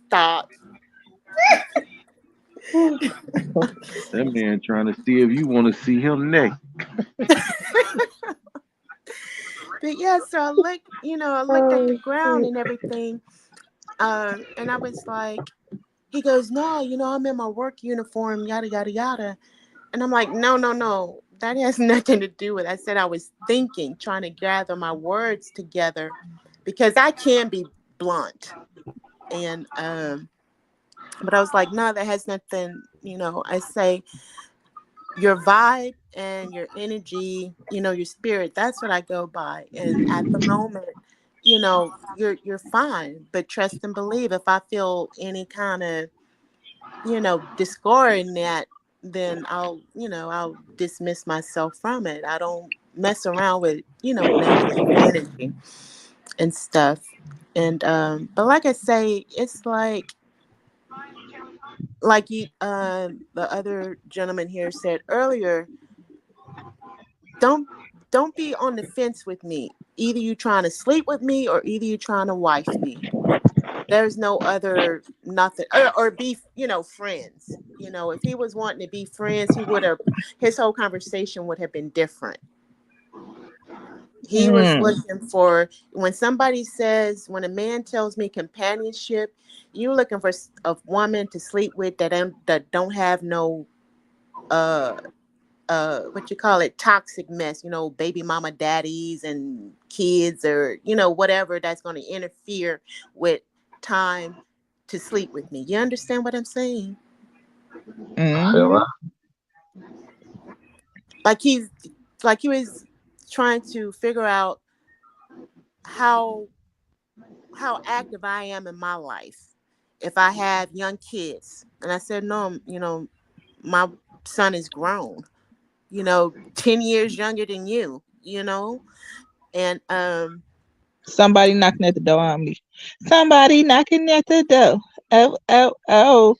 Stop. That man trying to see if you want to see him next. But yeah, so I looked at the ground and everything. And I was like, he goes, no, I'm in my work uniform, yada yada yada. And I'm like, no, no, no. that has nothing to do with. I said I was thinking, trying to gather my words together, because I can be blunt, and but I was like, no, that has nothing. I say your vibe and your energy, your spirit. That's what I go by. And at the moment, you're fine. But trust and believe. If I feel any kind of discord in that, then I'll dismiss myself from it. I don't mess around with negative energy and stuff. And but like I say, it's like you the other gentleman here said earlier, don't don't be on the fence with me. Either you trying to sleep with me, or either you trying to wife me. There's no other nothing, or be friends. If he was wanting to be friends, he would have, his whole conversation would have been different. He was Mm. looking for, when a man tells me companionship, you're looking for a woman to sleep with that don't have no uh what you call it, toxic mess, baby mama daddies and kids, or whatever that's going to interfere with time to sleep with me. You understand what I'm saying? I feel Hmm. that. Like he was trying to figure out how active I am in my life if I have young kids. And I said, no, my son is grown, 10 years younger than you. And Somebody knocking at the door on me. Somebody knocking at the door. Oh, oh, oh.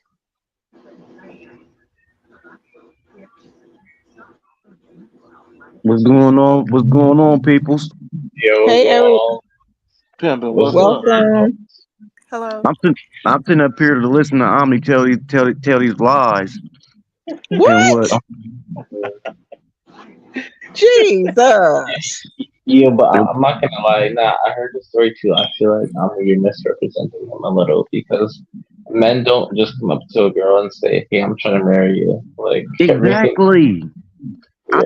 What's going on? What's going on, peoples? Yo, what's Hey, going Eric. on? Pimpin', What's what's up, up? people? Welcome. hello. I'm sitting, I'm sitting up here to listen to Omni tell these lies and What? what Jesus. Yeah, but I'm not gonna lie. Nah, I heard the story too. I feel like you're misrepresenting them a little, because men don't just come up to a girl and say, "Hey, I'm trying to marry you." Like everything. exactly. Yeah,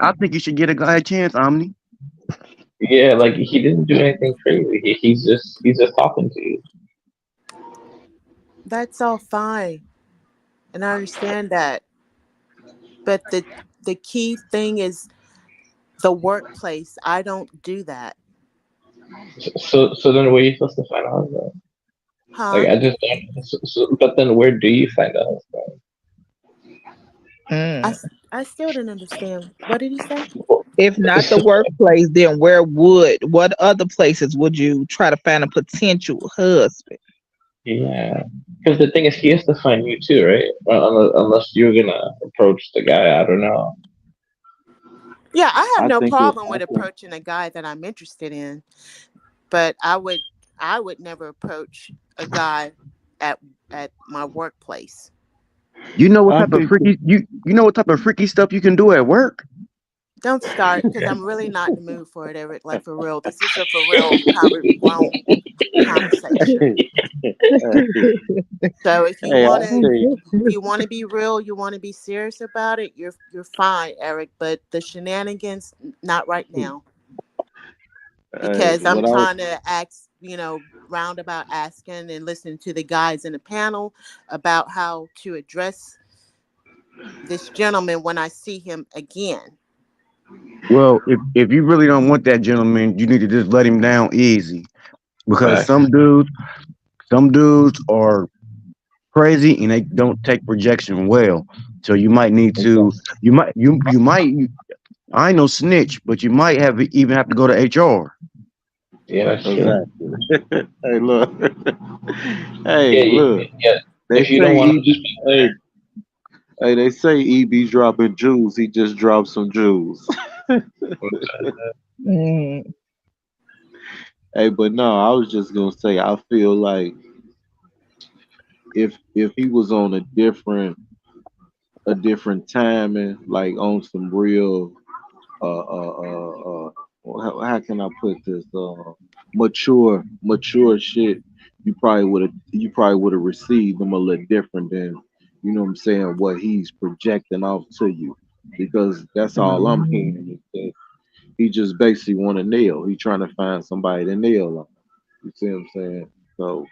I think you should get a guy a chance, Omni. yeah. Like he didn't do anything crazy. He's just talking to you. That's all fine. And I understand that. But the key thing is the workplace. I don't do that. So then where are you supposed to find out about? Like Huh? I just don't. But then where do you find out about? I, Mm. s- I still didn't understand. What did he say? If not the So, workplace, then what other places would you try to find a potential husband? yeah, because the thing is, he has to find you too, right? Well, unless you're gonna approach the guy. I don't know. Yeah, I have I no think it. problem I with think. approaching a guy that I'm interested in, but I would never approach a guy at my workplace. You know what I type of think. you know what type of freaky stuff you can do at work? Don't start, because I'm really not in the mood for it, Eric. Like, for real. This is a for real grown conversation. hey, So if you hey, I wanna say. you wanna be real, you wanna be serious about it, you're fine, Eric. But the shenanigans, not right now. Because I'm What I was. trying to ask, roundabout asking and listening to the guys in the panel about how to address this gentleman when I see him again. Well, if you really don't want that gentleman, you need to just let him down easy because Facts. some dudes are crazy and they don't take rejection well. So you might need to you might I ain't no snitch, but you might even have to go to HR. Yeah, that's true. Exactly. Hey, look. Yeah, Hey, look. yeah. They If you don't say want to EB. just be Hey, there, hey, they say EB dropping jewels. He just dropped some jewels. Mm. Hey, but no, I was just gonna say I feel like if he was on a different timing, like on some real how can I put this mature shit, you probably would have received them a little different than what I'm saying, what he's projecting off to you. because that's all I'm hearing is that he just basically want to nail. He trying to find somebody to nail him. You see what I'm saying? So,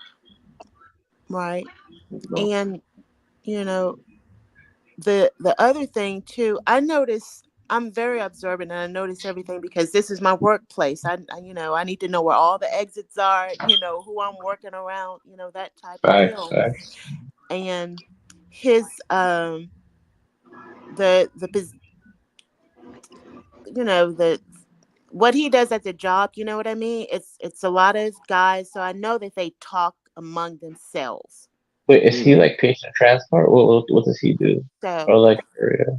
Right. you know, And you know, the other thing too, I notice I'm very observant and I notice everything because this is my workplace. I need to know where all the exits are, who I'm working around, that type of Facts, deal. facts. And his the the what he does at the job, you know what I mean? It's a lot of guys, so I know that they talk among themselves. Wait, is he mm, like patient transport? What does he do? So Or like, yeah.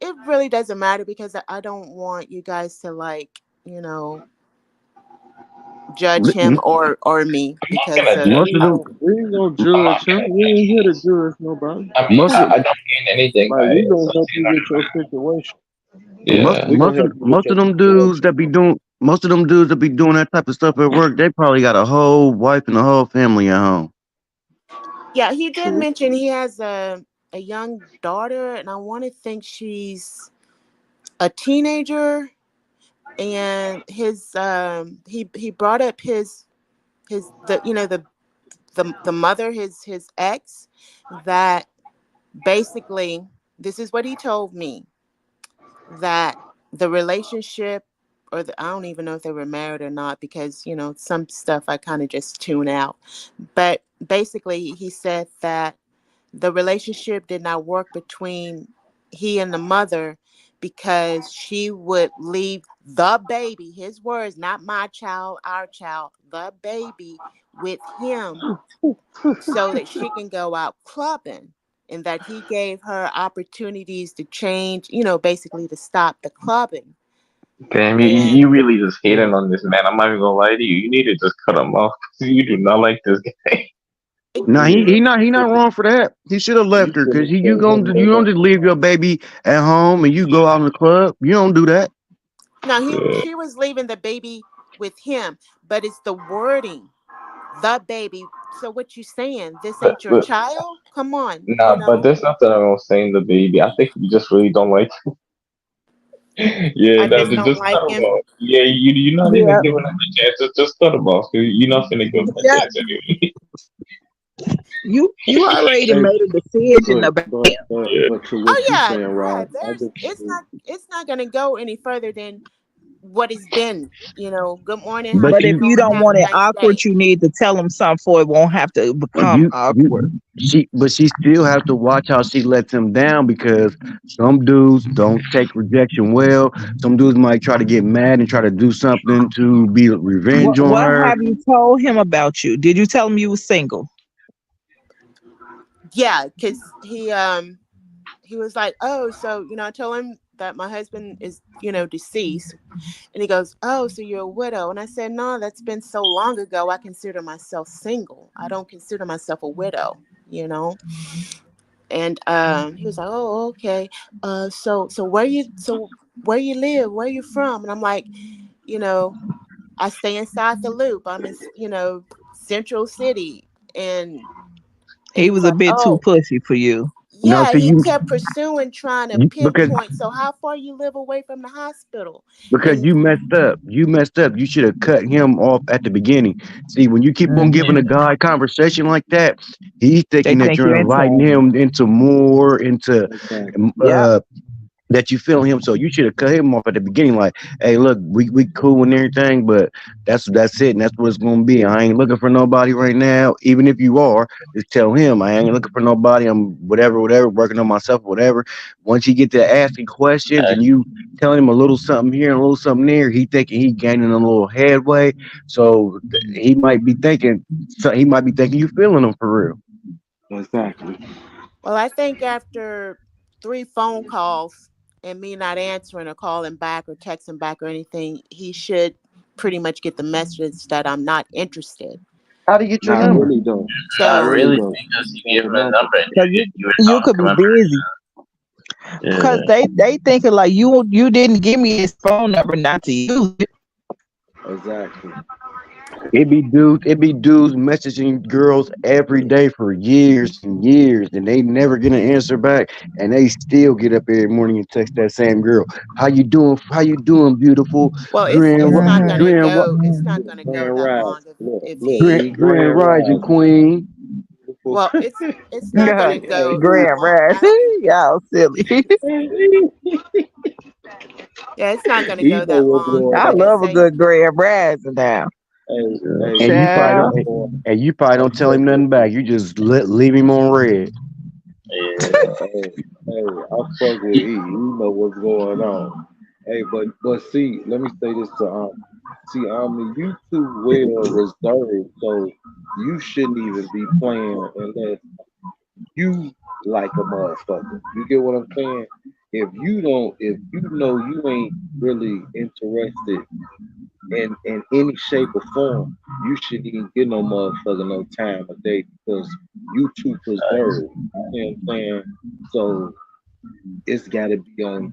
it really doesn't matter because I don't want you guys to you know judge him or me I'm not because gonna of judge Most of him. them, we ain't gonna I'm not judge him. gonna We judge ain't here him. to judge nobody. I mean, most I, of I don't gain anything Like by we gonna help you associating with with your him. situation. Yeah. We gonna help you with most your of them dudes situation. that be doing that type of stuff at work, they probably got a whole wife and a whole family at home. yeah, he did True. mention he has a young daughter, and I want to think she's a teenager. And his he brought up his the the mother, his ex, that basically this is what he told me, that the relationship, I don't even know if they were married or not because some stuff I kind of just tune out, but basically he said that the relationship did not work between he and the mother because she would leave the baby, his words, not my child, our child, the baby with him so that she can go out clubbing, and that he gave her opportunities to change, basically to stop the clubbing. Damn, you And really just hating on this man. I'm not even gonna lie to you. You need to just cut him off. You do not like this guy. Nah, Yeah. he not wrong for that. He should have You left her should because have told him you don't that. just leave your baby at home and you go out in the club. You don't do that. now Yeah. she was leaving the baby with him, but it's the wording, the baby. So what you saying? This But, ain't your but child? Come on, nah, but there's nothing I'm saying the baby. I think you just really don't like. Yeah, I no, just don't just cut like him him. off. Yeah, you're not even Yeah, giving him a chance. Just cut him off. 'Cause you're not gonna give him a yeah. chance anyway. You already Hey, made a decision about but him. but Yeah. but to Oh what you yeah, saying, yeah. Rob, I There's disagree. it's not gonna go any further than what it's been. Good morning, how But But you if you you doing? don't Have a want it nice awkward, day. you need to tell them something so it won't have to become you awkward. she still has to watch how she lets him down because some dudes don't take rejection well. Some dudes might try to get mad and try to do something to be revenge on What her. have you told him about you? Did you tell him you were single? Yeah, because he was like, oh, so I told him that my husband is deceased, and he goes, oh, so you're a widow, and I said, no, that's been so long ago. I consider myself single. I don't consider myself a widow. You know. And he was like, oh, okay. So where you live? Where you from? And I'm like, you know, I stay inside the loop. I'm in Central City. And He he was was a like, bit too oh, pussy for you. No, yeah. so He kept pursuing, trying to because pinpoint. So how far you live away from the hospital? And you messed up. You messed up. You should have cut him off at the beginning. See, when you keep on giving Hmm. a guy conversation like that, he's They thinking that think you're you're into inviting him. him into more into Exactly. Yep. that you feel him. So you should have cut him off at the beginning. Like, hey, look, we cool and everything, but that's it, and that's what it's gonna be. I ain't looking for nobody right now. Even if you are, just tell him I ain't looking for nobody. I'm whatever, working on myself, whatever. Once you get to asking questions and you tell him a little something here and a little something there, he thinking he gaining a little headway. So he might be thinking you feeling him for real. Exactly. well, I think after 3 phone calls and me not answering or calling back or texting back or anything, he should pretty much get the message that I'm not interested. How do you get your Nah, I number? really don't. I I So really really don't. think that he Got gave the him a number. number and Because you were you talking. could be Remember? busy. Because Yeah. they thinking like you didn't give me his phone number not to use it. Exactly. It be dudes messaging girls every day for years and years, and they never get an answer back, and they still get up every morning and text that same girl. How you doing? How you doing, beautiful? Well, Grand, it's not Mhm. gonna grand, go. It's not gonna go Grand that Rise. long Look, if look, he. see, grand Grand rising Rise. queen. Well, it's not Yeah. gonna Hey, go that Grand long Rising. after. Y'all silly. Yeah, it's not gonna he go know that what's long. going I Like I on. love a say, good Grand Rising now. Hey, Yeah. hey, And he you know probably Child. what's don't, going on. and you probably I don't tell him fuck nothing with back. You just leave him on red. hey, I fuck with he. He know what's going on. Hey, but see, let me say this to see, you too well reserved, so you shouldn't even be playing unless you like a motherfucker. You get what I'm saying? If you know you ain't really interested in any shape or form, you shouldn't even get no motherfucker no time of day because you too preserved. You see what I'm saying? So it's gotta be on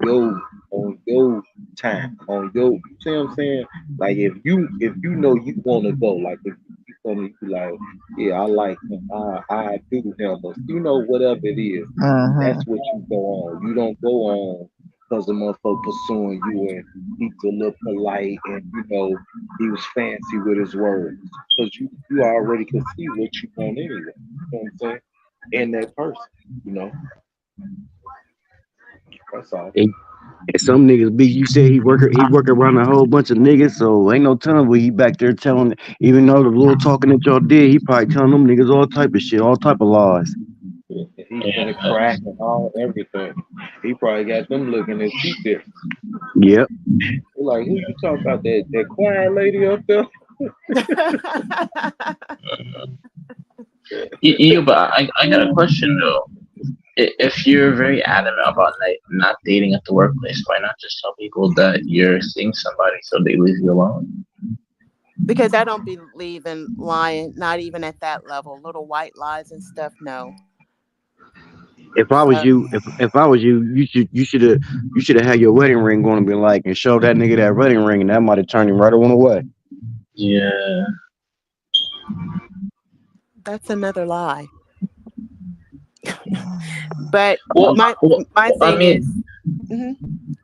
your time, on your you see what I'm saying? Like if you know you wanna go, like if you tell me you like, yeah, I like him, I do him, or whatever it is, Mhm. that's what you go on. You don't go on because the motherfucker pursuing you and he's a little polite and he was fancy with his words. Because you already could see what you want anyway. You know what I'm saying? In that person, you know. That's all. And some niggas be you said he work around a whole bunch of niggas, so ain't no telling what he back there telling. Even though the little talking that y'all did, he probably telling them niggas all type of shit, all type of lies. He finna crack and all everything. He probably got them looking at you different. Yep. They're like, who you talking about? That quiet lady up there? But I got a question though. If you're very adamant about not dating at the workplace, why not just tell people that you're seeing somebody so they leave you alone? because I don't believe in lying, not even at that level. Little white lies and stuff. No. If I was So you, if I was you, you should have had your wedding ring on and been like and show that nigga that wedding ring, and that might have turned him right on away. Yeah. that's another lie. But Well, my I thing mean, is, mhm,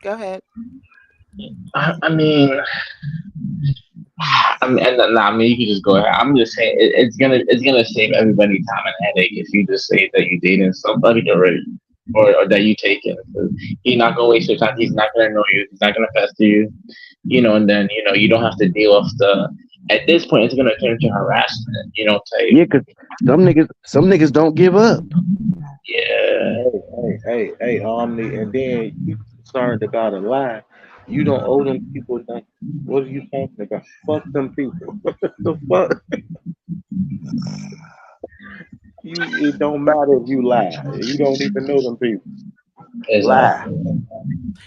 go ahead. I mean, I mean, you can just go ahead. I'm just saying it's gonna save everybody time and headache if you just say that you dating somebody already, or that you taken. He's not gonna waste your time. He's not gonna know you. He's not gonna pester you. And then you don't have to deal with the. At this point, it's gonna turn into harassment. Type. Yeah, cause some niggas don't give up. Yeah. Hey, Omni, and then you concerned about a lie. You don't owe them people nothing. What are you talking about? Fuck them people. The fuck? It don't matter if you lie. You don't even know them people. Lie. Exactly.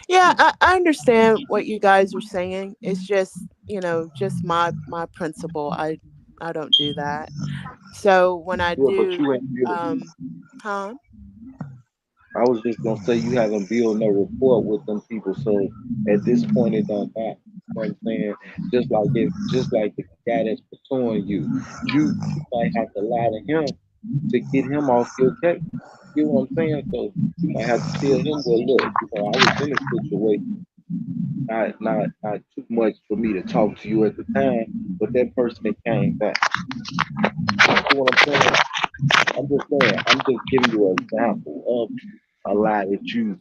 Yeah, I understand what you guys are saying. It's just, just my principle. I don't do that. So when I Yeah, but do, you ain't built. um, huh? I was just gonna say you haven't built no rapport with them people, so at this point it don't matter. You know what I'm saying? Just like the guy that's pursuing you, you might have to lie to him to get him off your case. You know what I'm saying? So you might have to tell him, well, look, I was in a situation, not too much for me to talk to you at the time, but that person that came back. You see what I'm saying? I'm just giving you an example of a lie that you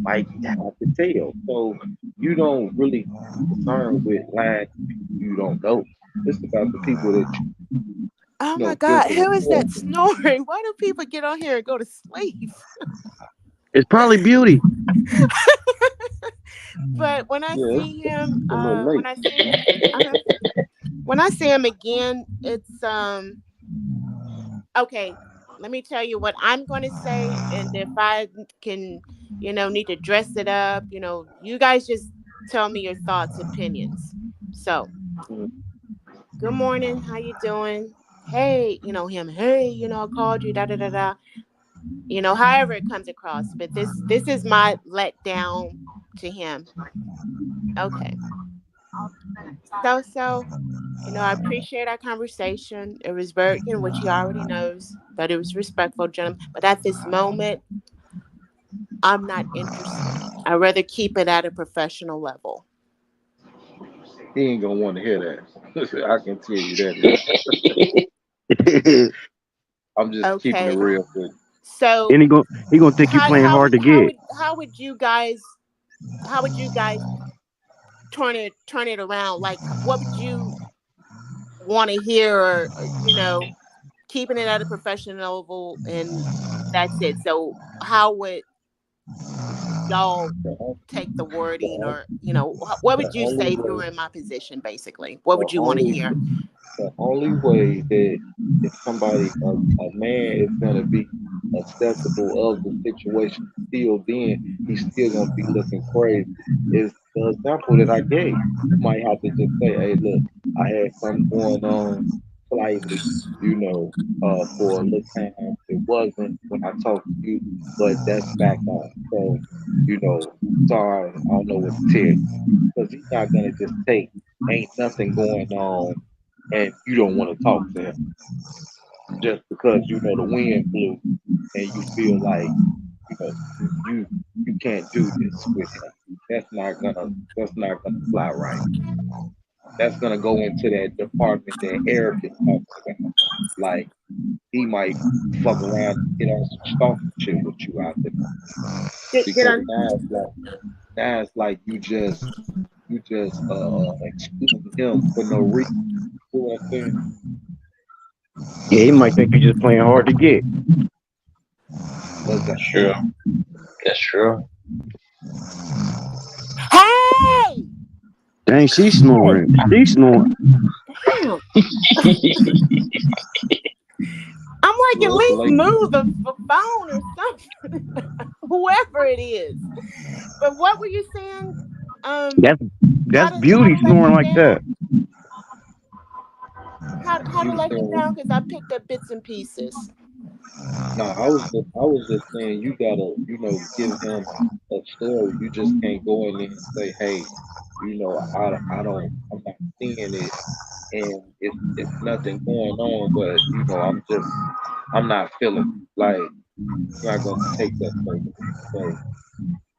might have to tell. So you don't really concern with lying to people you don't know. It's about the people that Oh my built God, the who is rapport that with. snoring? Why do people get on here and go to sleep? It's probably beauty. But when I Yeah, see him, it's a little late. uh, when I see him again, it's okay. Let me tell you what I'm going to say, and if I can, need to dress it up, you guys just tell me your thoughts, opinions. So, Mm. good morning. How you doing? Hey, him. Hey, I called you. Da da da da. However it comes across. But this is my let down to him. Okay. So, I appreciate our conversation. It was very, which he already knows, but it was respectful, gentlemen. But at this moment, I'm not interested. I'd rather keep it at a professional level. He ain't gonna want to hear that. I can tell you that now. I'm just keeping it Okay. real with So And he gonna think you how playing how hard would to how get. would how would you guys turn it around? Like, what would you want to hear, or keeping it at a professional level, and that's it. So how would y'all you. take the The, wording, on- or what the would you only say if you way, were in my position? Basically, what the would you want to only, hear? the only way that if somebody, a man is gonna be acceptable of the situation, still then he's still gonna be looking crazy. Is the example that I gave. You might have to just say, "Hey, look, I had something going on slightly, for a little time. It wasn't when I talked to you, but that's back on. So, sorry, I don't know what to tell you." Because he's not gonna just take ain't nothing going on and you don't want to talk to him just because the wind blew and you feel like you know you you can't do this with him. That's not gonna fly right. That's gonna go into that department that Eric is talking about. Like he might fuck around and get on some stalking shit with you out there Get because on. now it's like you just excluding him for no reason. You know what I'm saying? Yeah, he might think you just playing hard to get. Was that True. That's true. Hey, Dang, she's hey, snoring. She's snoring. damn! I'm like, at well, it's a least late. move the phone or something, whoever it is. But what were you saying? Um, That's how that's to how beauty to let snoring him like that. down? How to You were let him saying down? Because I picked up bits and pieces. no, I was just saying you gotta, give him a story. You just can't go in there and say, hey, I'm not seeing it, and it's nothing going on, but I'm not feeling it. Like you're not gonna take that personally. So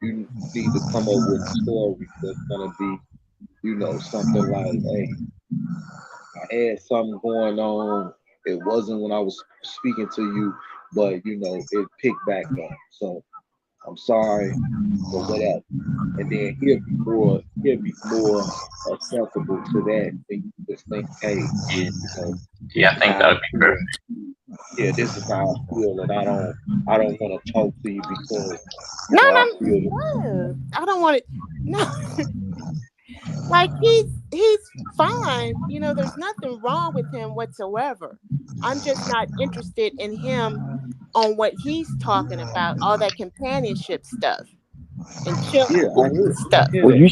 you need to come up with a story that's gonna be, something like, hey, I had something going on. It wasn't when I was speaking to you, but it picked back up. So I'm sorry or whatever. And then he'll be more acceptable to that than you just think, hey, Yeah, you know, this yeah, I is think that how would I be feel. perfect. Yeah, this is how I feel, and I don't want to talk to you because No, I no, feel it. no. I don't want it. No, like he's fine. There's nothing wrong with him whatsoever. I'm just not interested in him on what he's talking about, all that companionship stuff and Yeah, chilling I and hear I stuff. hear Well, that. you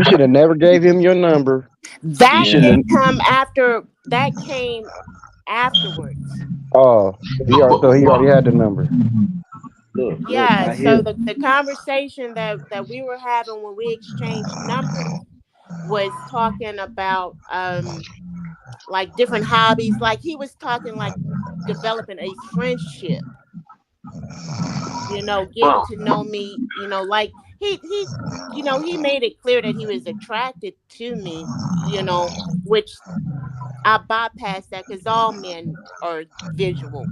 should have never gave him your number. You That shouldn't Yeah. did have. come after. That came afterwards. Oh, so he already had the number. Look, Yeah. I So hear. the conversation that we were having when we exchanged numbers was talking about like different hobbies. Like he was talking like developing a friendship, getting Well, to know me, like he made it clear that he was attracted to me, which I bypassed that because all men are visual,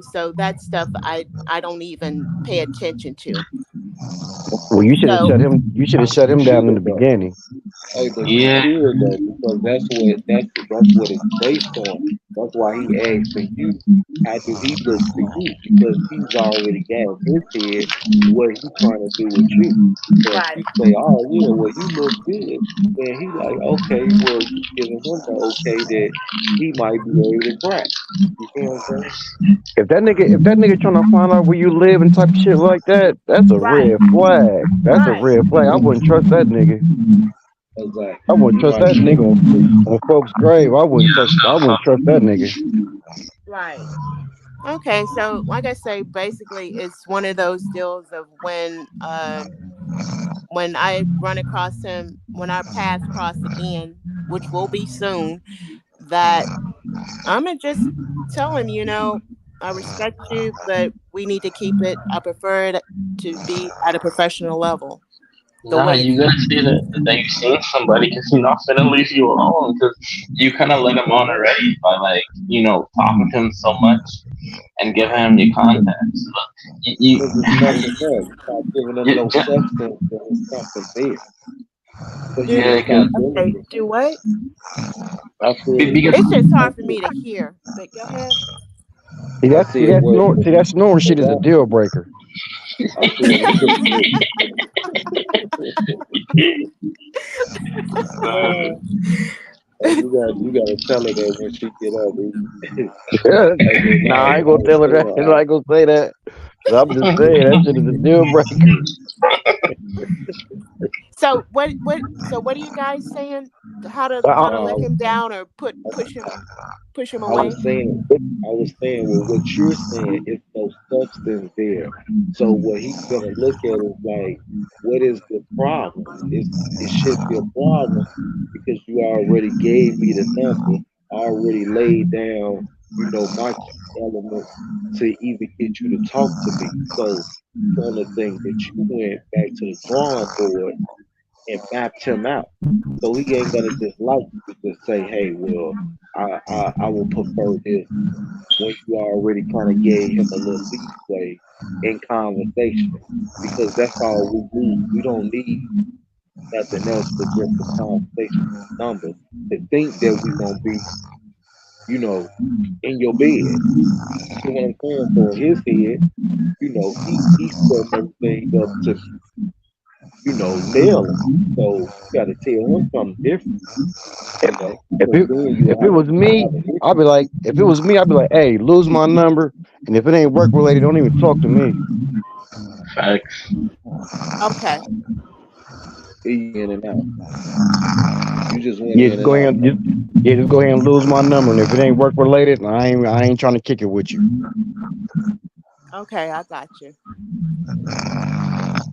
so that stuff I don't even pay attention to. Well, So You should have shut You him down in should the though. beginning. Hey, but you yeah, should though, because that's what it's based on. That's why he asking you, how do he look to you? Because he's already got in his head what he trying to do with you. So if right, you say, "Oh yeah, well you look good," then he like, okay, well you giving him the okay that he might be able to crack. You see what I'm saying? If that nigga trying to find out where you live and type of shit like that, that's a right, red flag. That's a right, red flag. I wouldn't trust that nigga. I Exactly. wouldn't You trust might that be. nigga on folks' grave. I wouldn't yeah, trust. I wouldn't trust that nigga. right. Okay, so like I say, basically it's one of those deals of when I run across him, when our paths cross again, which will be soon, that I'm gonna just tell him, I respect you, but we need to keep it. I prefer it to be at a professional level, the Nah, way it's you gotta say that you've seen somebody because you're not gonna leave you alone because you kind of let him on already by talking to him so much and giving him your contacts. Because it's nothing there. You start giving them no Yeah, substance, and it's something there. So you do. just because start dealing Okay, with do it. what? I said, because It's just I hard for said, me to hear. But go ahead. I said That snoring shit is a what deal breaker. I said uh, you gotta tell her that when she get up. Hey, look, Nah, I ain't I gonna was tell her that. saying, I ain't gonna say that. I'm just saying that shit is a deal breaker. So what are you guys saying? How to I, how no, to let him down or push him I was away? saying, well, what you're saying is no substance there. So what he's gonna look at is like, what is the problem? It should be a problem because you already gave me the number, already laid down, my key elements to even get you to talk to me. So he's gonna think that you went back to the drawing board and mapped him out. So he ain't gonna just like you to just say, hey, well, I will prefer this when you already kind of gave him a little leeway in conversation because that's all we need. We don't need nothing else but just a conversation number to think that we're gonna be, you know, in your bed. You get what I'm saying? So in his head, he's setting everything up to, nail him. So you gotta tell him something different, if because it then if it was you me, have an I'd issue. be like, if it was me, I'd be like, hey, lose my number, and if it ain't work related, don't even talk to me. facts. Okay. You in and out. You just went Yeah, in just and go out. ahead, just go ahead and lose my number, and if it ain't work related, I ain't trying to kick it with you. Okay, I got you.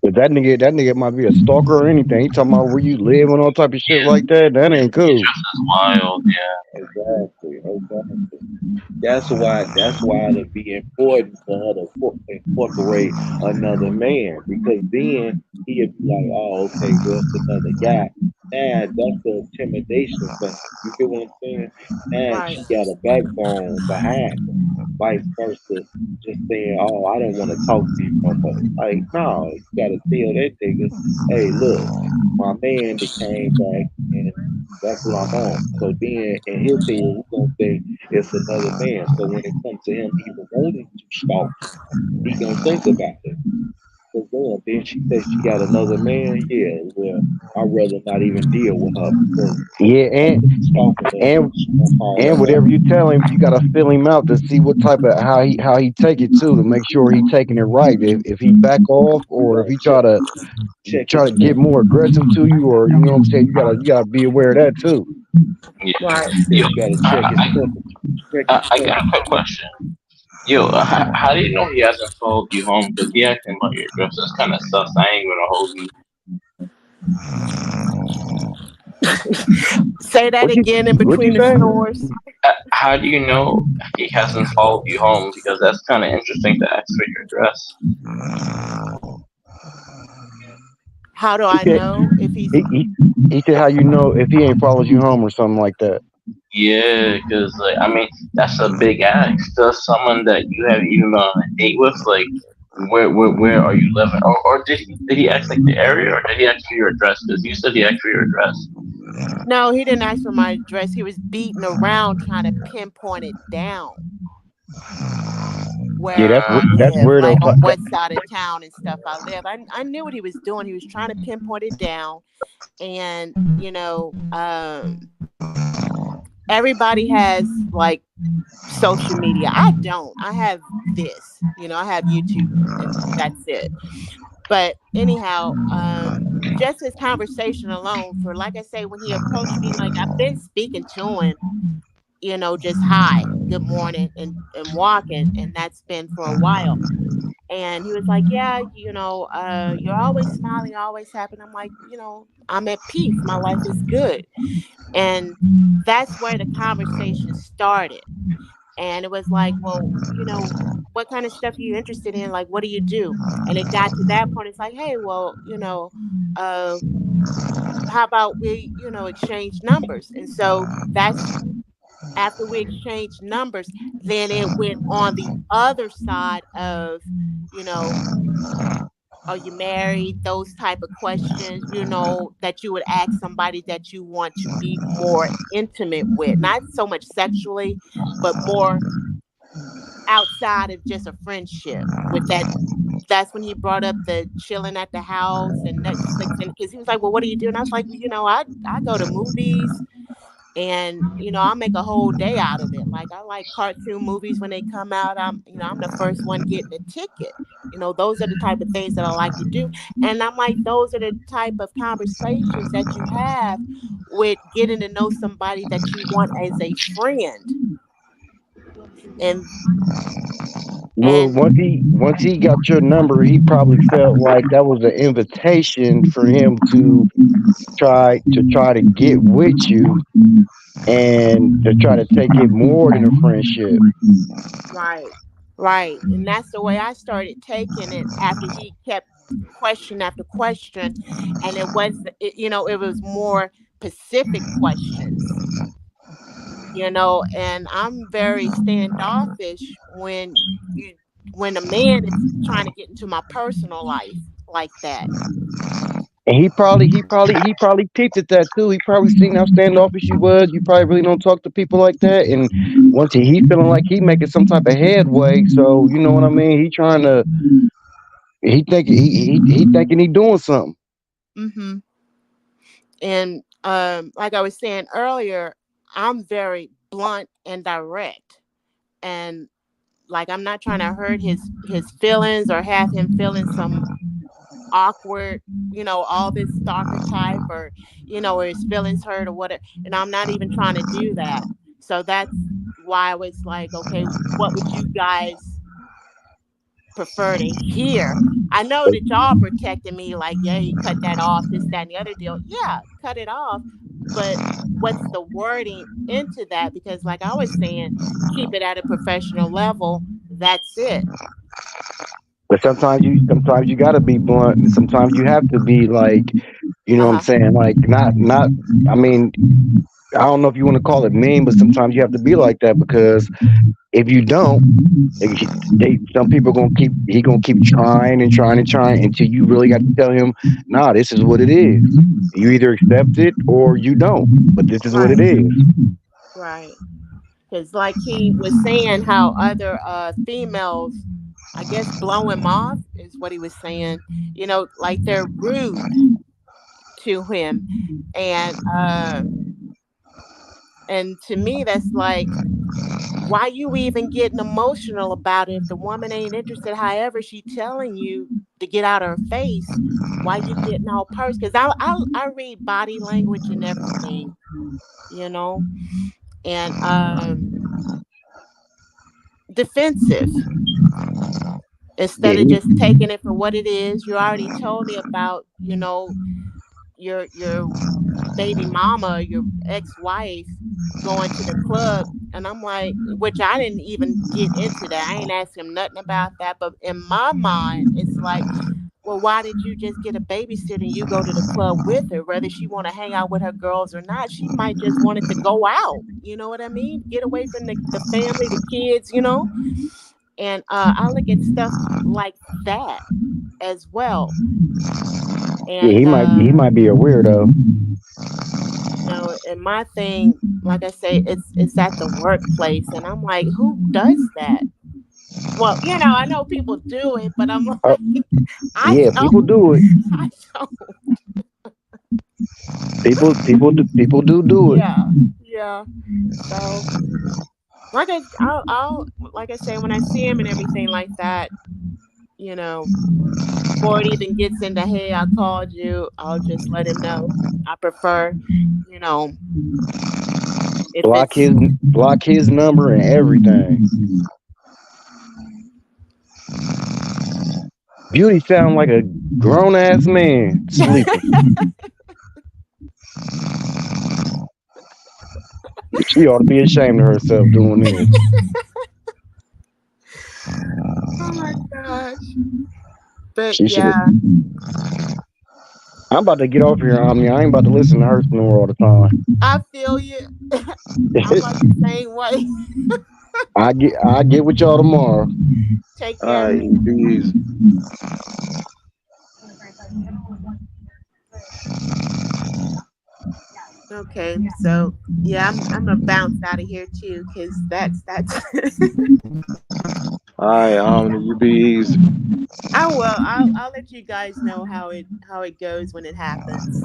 But that nigga might be a stalker or anything. He talking about where you live and all type of shit like that. That ain't cool. It's wild. Yeah. Exactly, exactly. That's why it'd be important for her to incorporate another man because then he'd be like, oh, okay, well, it's another guy. Now that's the intimidation thing. You get what I'm saying? Now Right. she got a backbone behind her. Vice versa, just saying, oh, I don't want to talk to you no more. Like, no, you gotta tell that nigga, hey, look, my man that came back and that's what I'm on. So then in his head, he's gonna think it's another man. So when it comes to him even wanting to stalk, he gonna think about it. Cause then she says she got another man. Yeah, well, I'd rather not even deal with her because Yeah, I'm stalking her. and She gonna call and her whatever number. you tell him, you gotta fill him out to see what type of how he take it too, to make sure he taking it right. If he back off You or if gotta he try to check his try to get temper. more aggressive to you, or you know what I'm saying, you gotta be aware of that too. Yeah. Right. Yeah, Yo, you gotta check his I, temper. Check I, his I got temper. a quick question. Yo, how do you know he hasn't followed you home? Because he asking about your address. That's kind of sus. I ain't gonna hold you. Say that again in What you between the say? snores. How do you know he hasn't followed you home? Because that's kind of interesting to ask for your address. How do He I said know if he's he said how you know if he ain't follows you home or something like that. Yeah, because like I mean that's a big ask to someone that you haven't even been on a date with. Like, where are you living? Or did he ask like the area, or did he ask for your address? Because you said he asked for your address. No, he didn't ask for my address. He was beating around trying to pinpoint it down Yeah, where that's I that's live, weirdo. like on what side of town and stuff I live. I knew what he was doing. He was trying to pinpoint it down. And, everybody has like social media. I don't. I have this, I have YouTube and that's it. But anyhow, just his conversation alone for, like I say, when he approached me, like I've been speaking to him, just hi, good morning and walking. And that's been for a while. And he was like, yeah, you're always smiling, always happy. And I'm like, I'm at peace. My life is good. And that's where the conversation started. And it was like, well, what kind of stuff are you interested in? Like, what do you do? And it got to that point. It's like, hey, well, uh, how about we, exchange numbers? And so that's after we exchanged numbers, then it went on the other side of, you know, are you married? Those type of questions, that you would ask somebody that you want to be more intimate with, not so much sexually, but more outside of just a friendship. With that, that's when he brought up the chilling at the house and Netflix, and because he was like, "Well, what do you do?" And I was like, I go to movies, and I'll make a whole day out of it. Like, I like cartoon movies when they come out. I'm the first one getting a ticket. Those are the type of things that I like to do. And I'm like, those are the type of conversations that you have with getting to know somebody that you want as a friend. and Well, and once he got your number, he probably felt like that was an invitation for him to try to get with you and to try to take it more than a friendship. right, right, and that's the way I started taking it after he kept question after question. And it was more specific questions. And I'm very standoffish when a man is trying to get into my personal life like that. And he probably peeped at that too. He probably seen how standoffish you was. You probably really don't talk to people like that. And once he feeling like he making some type of headway, so you know what I mean. He trying to he thinking he doing something. Hmm. And like I was saying earlier, I'm very blunt and direct. And like, I'm not trying to hurt his feelings or have him feeling some awkward, all this stalker type, or his feelings hurt or whatever. And I'm not even trying to do that. So that's why I was like, okay, what would you guys prefer to hear? I know that y'all protecting me, like, yeah, you cut that off, this, that, and the other deal. Yeah, cut it off. But what's the wording into that? Because like I was saying, keep it at a professional level. That's it. But sometimes you gotta be blunt, and sometimes you have to be like, you know what I'm Uh-huh. saying? Like not. I mean, I don't know if you want to call it mean, but sometimes you have to be like that because if you don't, some people gonna keep trying and trying and trying until you really got to tell him, nah, this is what it is. You either accept it or you don't, but this is what it Right. is. Right. Because like he was saying, how other females, I guess, blow him off is what he was saying. Like, they're rude to him. And to me, that's like, why you even getting emotional about it if the woman ain't interested? However, she telling you to get out of her face. Why you getting all purse? Because I read body language and everything, you know, and defensive, Yeah, instead of just taking it for what it is. You already told me about, your baby mama, your ex-wife, going to the club. And I'm like, which I didn't even get into that. I ain't asked him nothing about that. But in my mind, it's like, well, why did you just get a babysitter and you go to the club with her? Whether she want to hang out with her girls or not, she might just wanted to go out. You know what I mean? Get away from the family, the kids. And I look at stuff like that as well. yeah, And he might be a weirdo. and my thing, like I say, it's at the workplace, and I'm like, who does that? Well, I know people do it, but I'm Uh, like, I yeah, people don't. do it. I don't. People do it. Yeah, yeah. So, I'll like I say, when I see him and everything like that, you know, before it even gets into, hey, I called you, I'll just let him know. I prefer, you know, if Block it's his block his number and everything. Beauty sound like a grown ass man sleeping. She ought to be ashamed of herself doing this. Oh my gosh. But She should have. yeah, I'm about to get off here, Omni. I ain't about to listen to her snore all the time. I feel you. I'm like the same way. I get with y'all tomorrow. Take All care. right, be easy. Okay, so yeah, I'm gonna bounce out of here too, cause that's. All right, you be easy. I will. I'll let you guys know how it goes when it happens.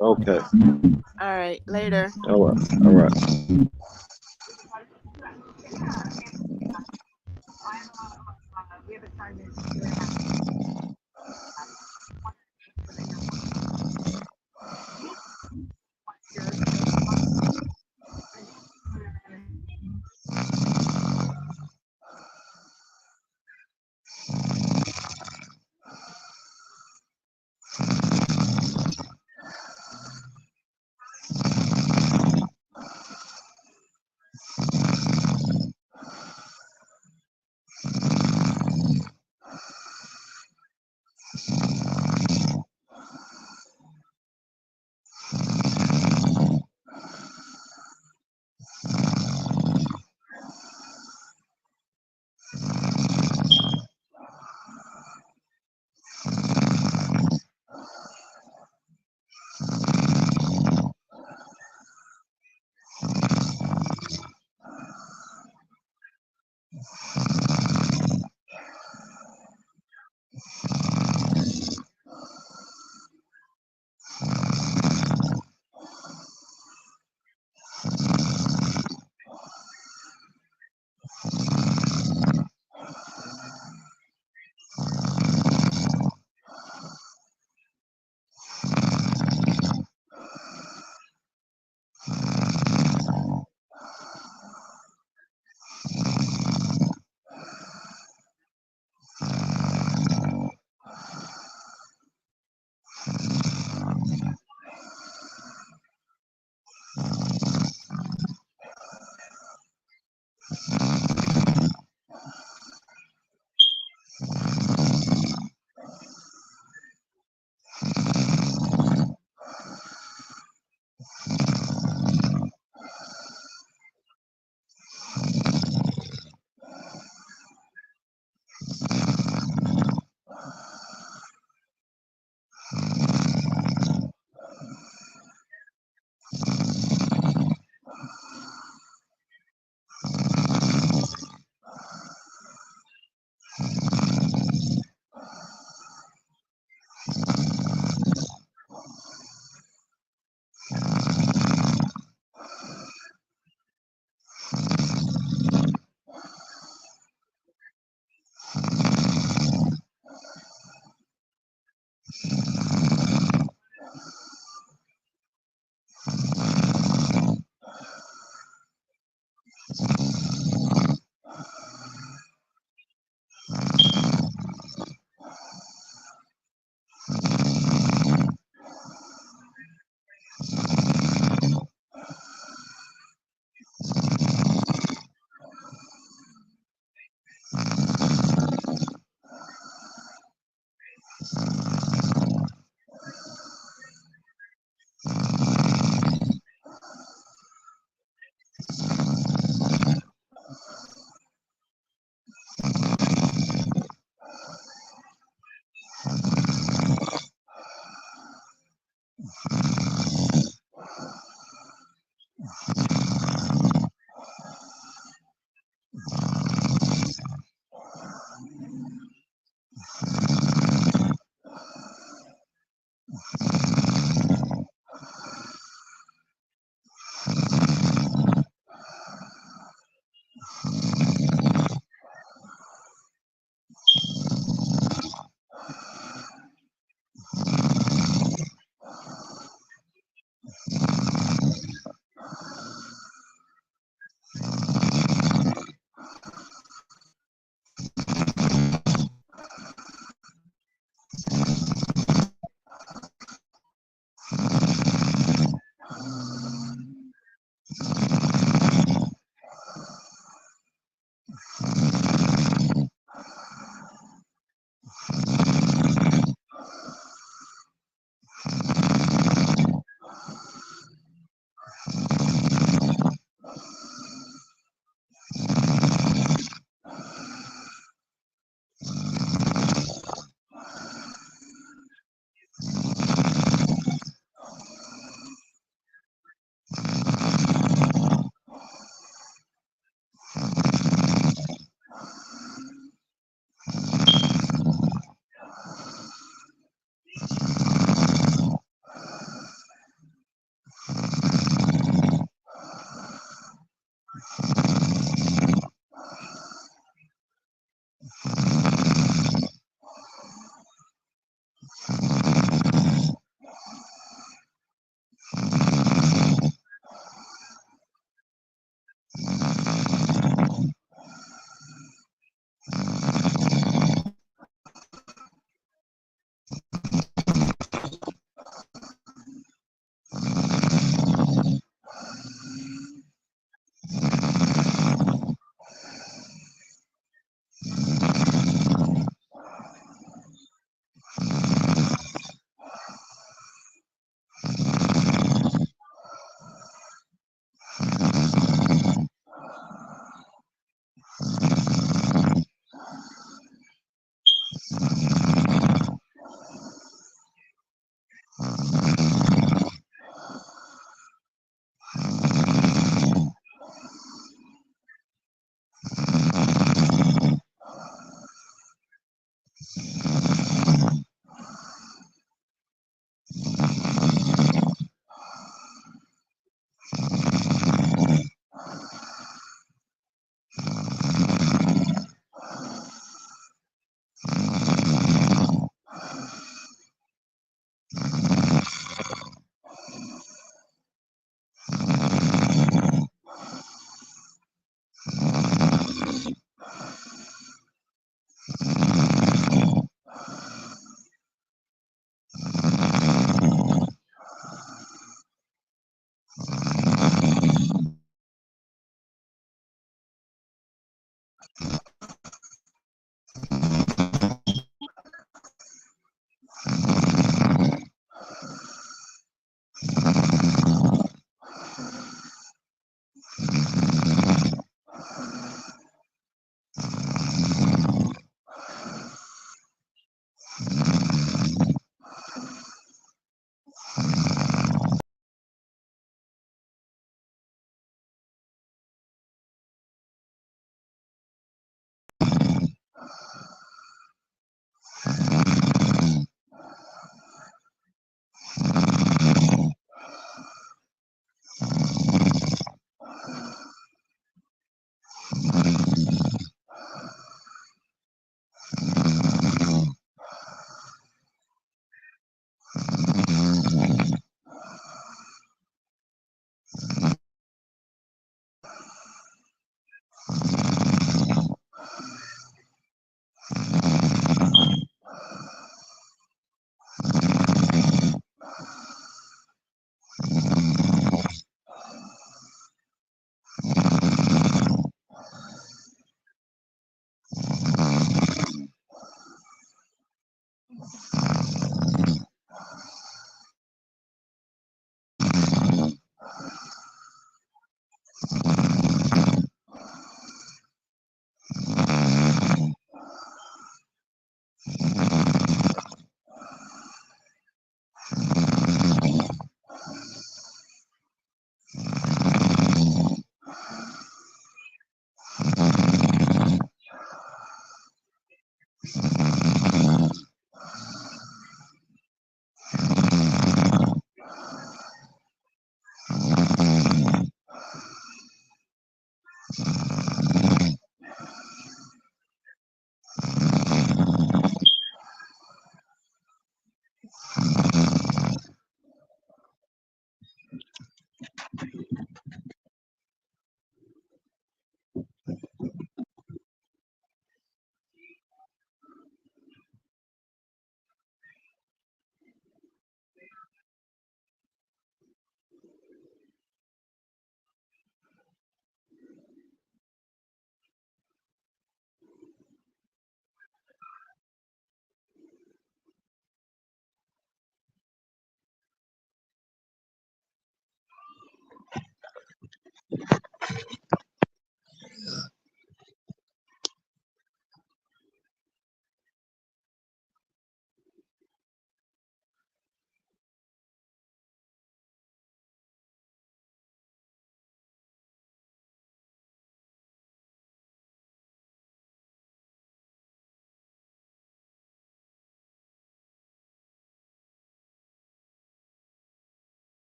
Okay. All right, later. All right. All right.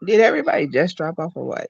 Did everybody just drop off or what?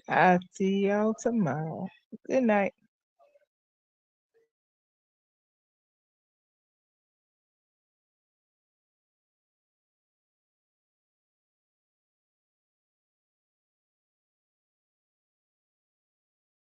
I'll see y'all tomorrow. Good night.